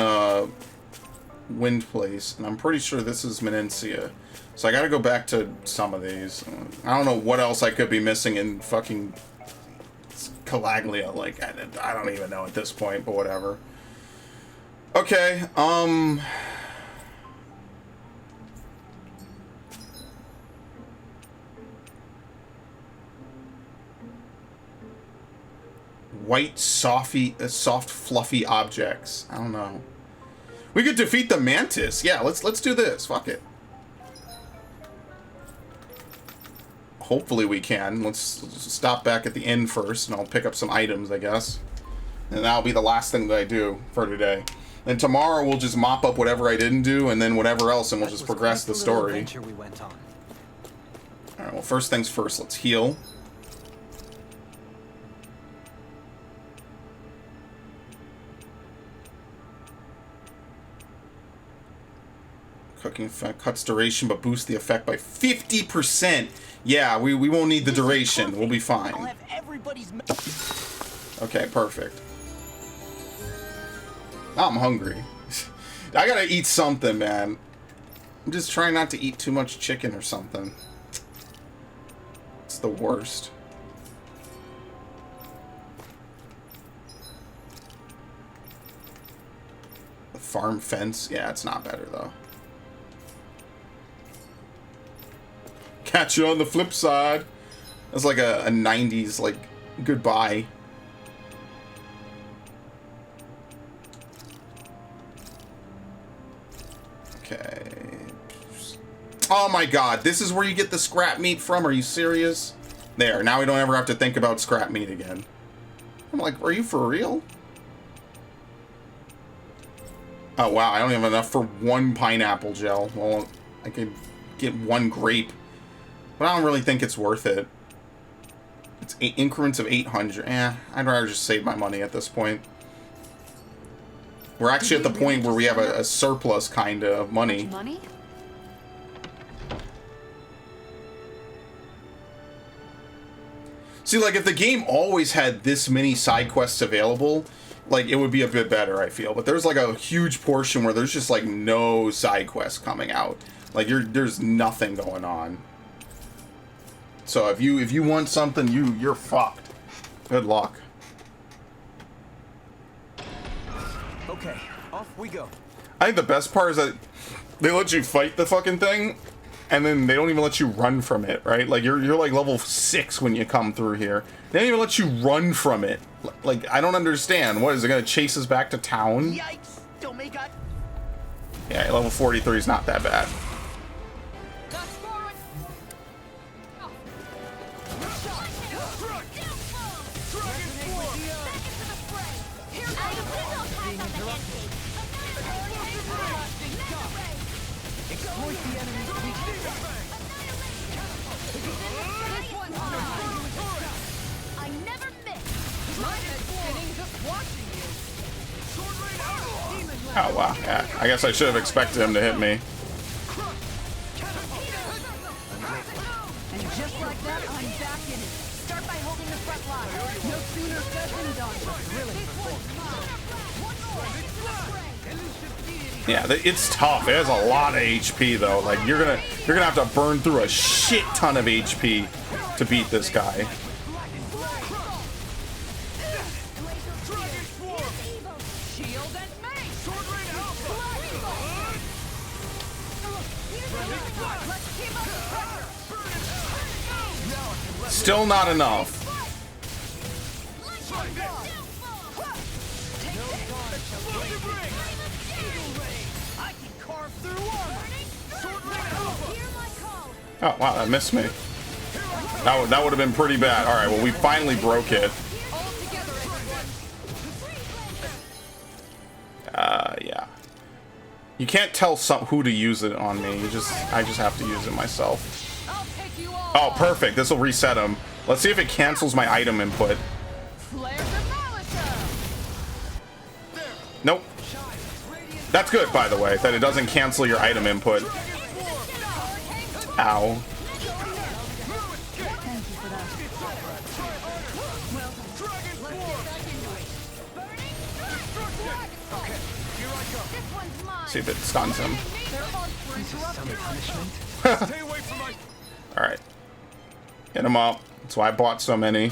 Wind Place, and I'm pretty sure this is Menencia. So I gotta go back to some of these. I don't know what else I could be missing in fucking Calaglia. Like, I don't even know at this point, but whatever. Okay, white, soft, fluffy objects. I don't know. We could defeat the Mantis. Yeah, let's do this. Fuck it. Hopefully we can. Let's stop back at the inn first, and I'll pick up some items, I guess. And that'll be the last thing that I do for today. And tomorrow we'll just mop up whatever I didn't do, and then whatever else, and we'll just progress the story. We went on. Alright, well, first things first, let's heal. Cooking effect cuts duration, but boosts the effect by 50%. Yeah, we won't need the duration. We'll be fine. I'll have everybody's... Okay, perfect. I'm hungry. I gotta eat something, man. I'm just trying not to eat too much chicken or something. It's the worst. The farm fence? Yeah, it's not better, though. Catch you on the flip side. That's like a 90s, like, goodbye. Okay. Oh my god, this is where you get the scrap meat from? Are you serious? There, now we don't ever have to think about scrap meat again. I'm like, are you for real? Oh wow, I don't have enough for one pineapple gel. Well, I could get one grape, but I don't really think it's worth it. It's increments of 800. I'd rather just save my money at this point. We're actually at the point where we have a surplus kind of money. Money? See, like, if the game always had this many side quests available, like, it would be a bit better, I feel. But there's, like, a huge portion where there's just, like, no side quests coming out. Like, there's nothing going on. So if you want something, you're fucked. Good luck. Okay, off we go. I think the best part is that they let you fight the fucking thing, and then they don't even let you run from it, right? Like, you're like level 6 when you come through here. They don't even let you run from it. Like, I don't understand. What, is it gonna chase us back to town? Yikes! Don't make up. Yeah, level 43 is not that bad. I never miss. Oh, wow. Yeah, I guess I should have expected him to hit me. And just like that, I'm back in it. Start by holding the front line. No sooner said than done. Yeah, it's tough. It has a lot of HP though. Like you're gonna have to burn through a shit ton of HP to beat this guy. Still not enough. Oh wow, that missed me. That would have been pretty bad. All right, well we finally broke it. Yeah. You can't tell who to use it on me. I just have to use it myself. Oh, perfect. This will reset him. Let's see if it cancels my item input. Nope. That's good, by the way, that it doesn't cancel your item input. Ow. See if it stuns him. Alright. Hit him up. That's why I bought so many.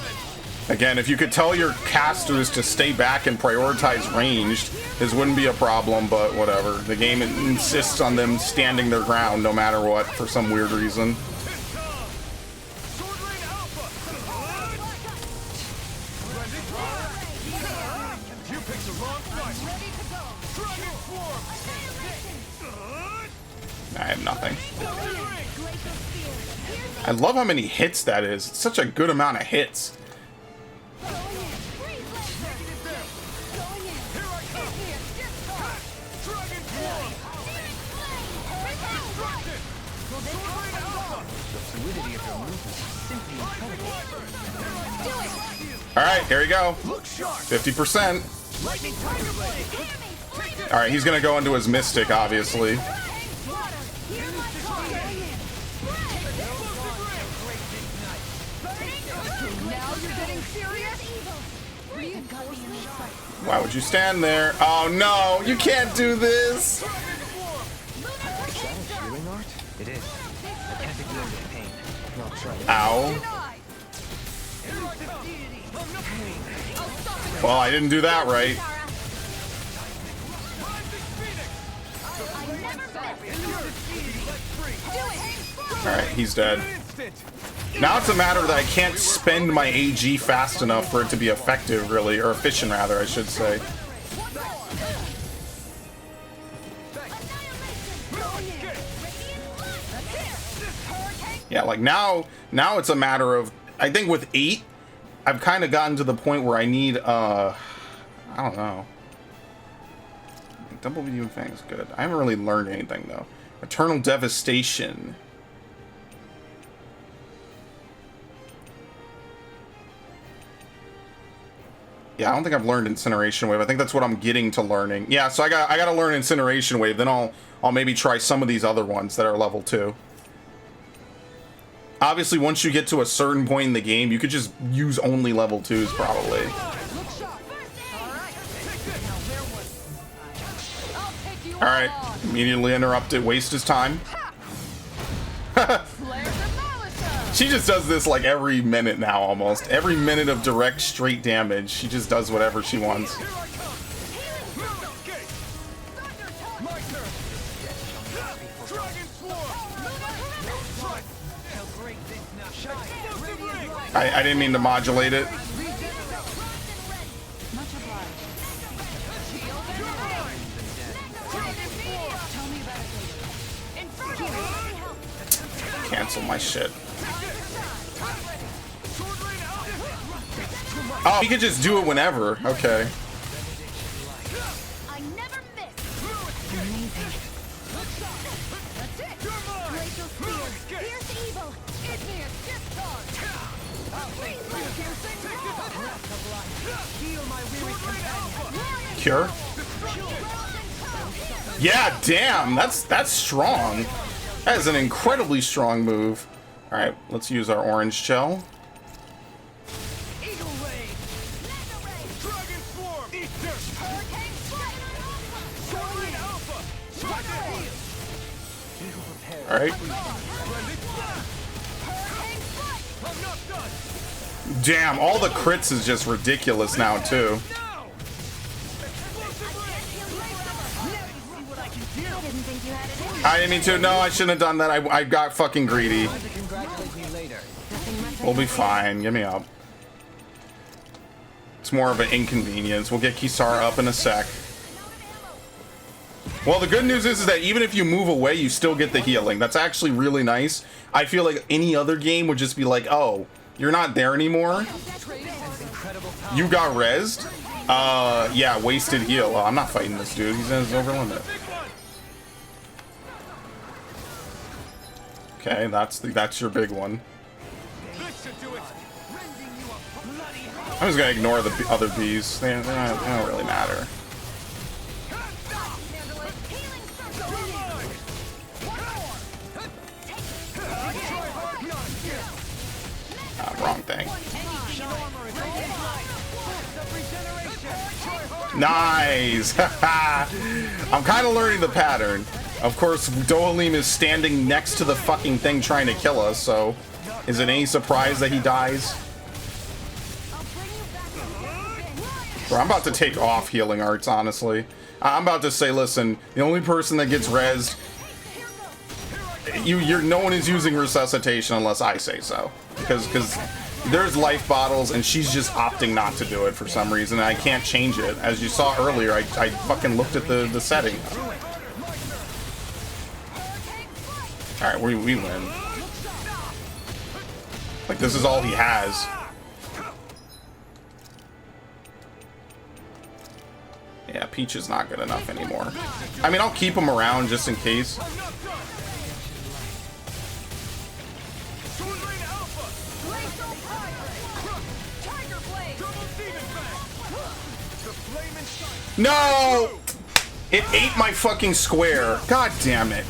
Again, if you could tell your casters to stay back and prioritize ranged, this wouldn't be a problem, but whatever. The game insists on them standing their ground no matter what, for some weird reason. I have nothing. I love how many hits that is. It's such a good amount of hits. Alright, here we go. 50%. Alright, he's gonna go into his Mystic, obviously. Why would you stand there? Oh no, you can't do this! It is. I can't ignore the pain. I'll try. Ow. Well, I didn't do that right. Alright, he's dead. Now it's a matter that I can't spend my AG fast enough for it to be effective, really. Or efficient, rather, I should say. Yeah, like now it's a matter of... I think with 8, I've kind of gotten to the point where I need, I don't know. Double View Fang is good. I haven't really learned anything, though. Eternal Devastation. Yeah, I don't think I've learned Incineration Wave. I think that's what I'm getting to learning. Yeah, so I gotta learn Incineration Wave, then I'll maybe try some of these other ones that are level 2. Obviously, once you get to a certain point in the game, you could just use only level 2s, probably. Alright, immediately interrupted, waste his time. She just does this like every minute now, almost. Every minute of direct, straight damage, she just does whatever she wants. I didn't mean to modulate it. Cancel my shit. Oh, he could just do it whenever. Okay. I never miss. Fierce evil. Ignis Roar. Cure? Yeah, damn, that's strong. That is an incredibly strong move. Alright, let's use our orange gel. Alright. Damn, all the crits is just ridiculous now, too. I didn't mean to. No, I shouldn't have done that. I got fucking greedy. We'll be fine. Give me up. It's more of an inconvenience. We'll get Kisara up in a sec. Well, the good news is that even if you move away, you still get the healing. That's actually really nice. I feel like any other game would just be like, oh, you're not there anymore? You got rezzed? Yeah, wasted heal. Oh, I'm not fighting this dude. He's in his over limit. Okay, that's your big one. I'm just gonna ignore the other bees. They don't really matter. Wrong thing. Nice! I'm kind of learning the pattern. Of course, Dohalim is standing next to the fucking thing trying to kill us, so is it any surprise that he dies? Bro, I'm about to take off healing arts, honestly. I'm about to say, listen, the only person that gets rezzed, no one is using resuscitation unless I say so. Because there's life bottles and she's just opting not to do it for some reason, and I can't change it. As you saw earlier, I fucking looked at the setting. Alright, we win. Like, this is all he has. Yeah, Peach is not good enough anymore. I mean, I'll keep him around just in case. No! It ate my fucking square. God damn it.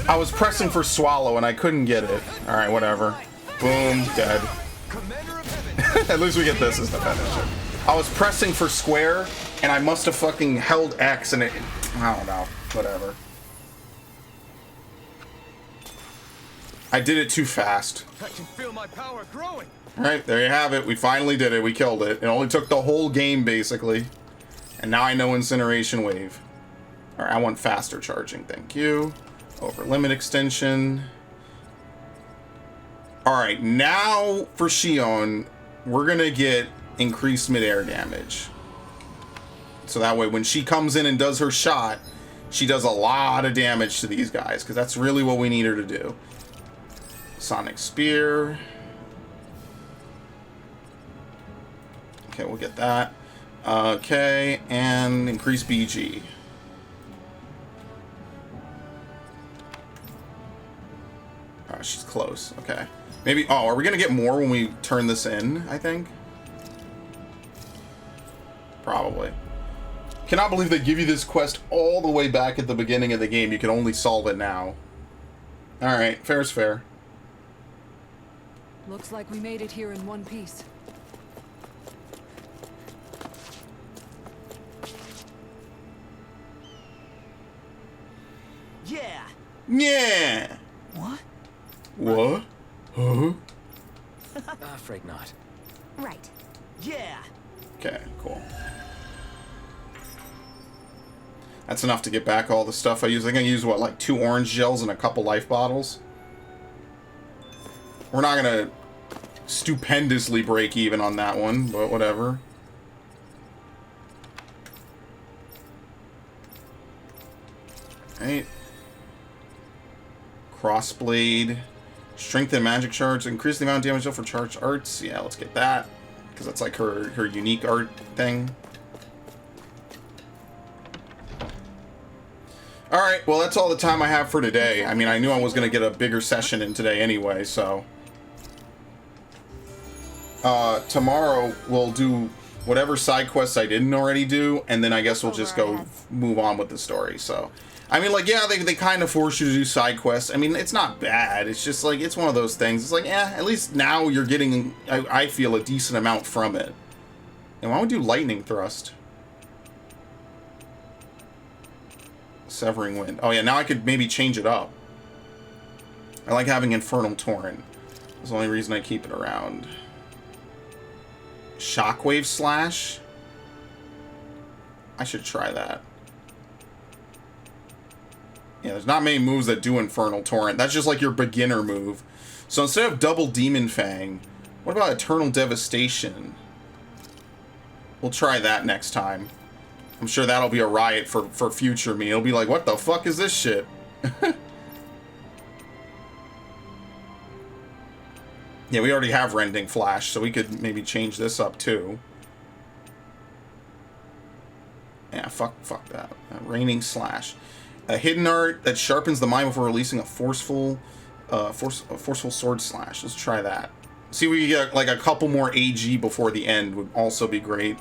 I was pressing for swallow and I couldn't get it. Alright, whatever. Boom, dead. At least we get this as the finish. I was pressing for square and I must have fucking held X and it... I don't know. Whatever. I did it too fast. I can feel my power growing. Alright, there you have it. We finally did it. We killed it. It only took the whole game, basically. And now I know Incineration Wave. Alright, I want faster charging. Thank you. Over limit extension. Alright, now for Shion, we're going to get increased mid-air damage. So that way, when she comes in and does her shot, she does a lot of damage to these guys, because that's really what we need her to do. Sonic Spear. Okay, we'll get that. Okay, and increase BG. Oh, she's close. Okay. Maybe... Oh, are we going to get more when we turn this in, I think? Probably. Cannot believe they give you this quest all the way back at the beginning of the game. You can only solve it now. Alright, fair's fair. Looks like we made it here in one piece. Yeah. Yeah! What? What? Huh? Afraid not. Right. Yeah. Okay, cool. That's enough to get back all the stuff I use. I'm gonna use, what, like 2 orange gels and a couple life bottles? We're not gonna stupendously break even on that one, but whatever. Right. Crossblade. Strengthen magic shards. Increase the amount of damage dealt for charged arts. Yeah, let's get that. Because that's like her unique art thing. Alright, well that's all the time I have for today. I mean, I knew I was going to get a bigger session in today anyway, so... tomorrow we'll do whatever side quests I didn't already do, and then I guess we'll just go move on with the story, so... I mean, like, yeah, they kind of force you to do side quests. I mean, it's not bad. It's just, like, it's one of those things. It's like, at least now you're getting, I feel, a decent amount from it. And why don't we do Lightning Thrust? Severing Wind. Oh, yeah, now I could maybe change it up. I like having Infernal Torrent. That's the only reason I keep it around. Shockwave Slash? I should try that. Yeah, there's not many moves that do Infernal Torrent. That's just like your beginner move. So instead of double Demon Fang, what about Eternal Devastation? We'll try that next time. I'm sure that'll be a riot for future me. It'll be like, what the fuck is this shit? Yeah, we already have Rending Flash, so we could maybe change this up too. Yeah, fuck that. Raining Slash. A hidden art that sharpens the mind before releasing a forceful sword slash. Let's try that. See if we can get like a couple more AG before the end would also be great.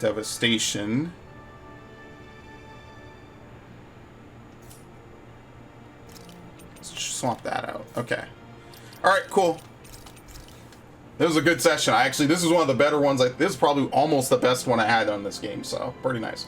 Devastation. Let's swap that out. Okay. Alright, cool. This was a good session. This is one of the better ones. This is probably almost the best one I had on this game, so pretty nice.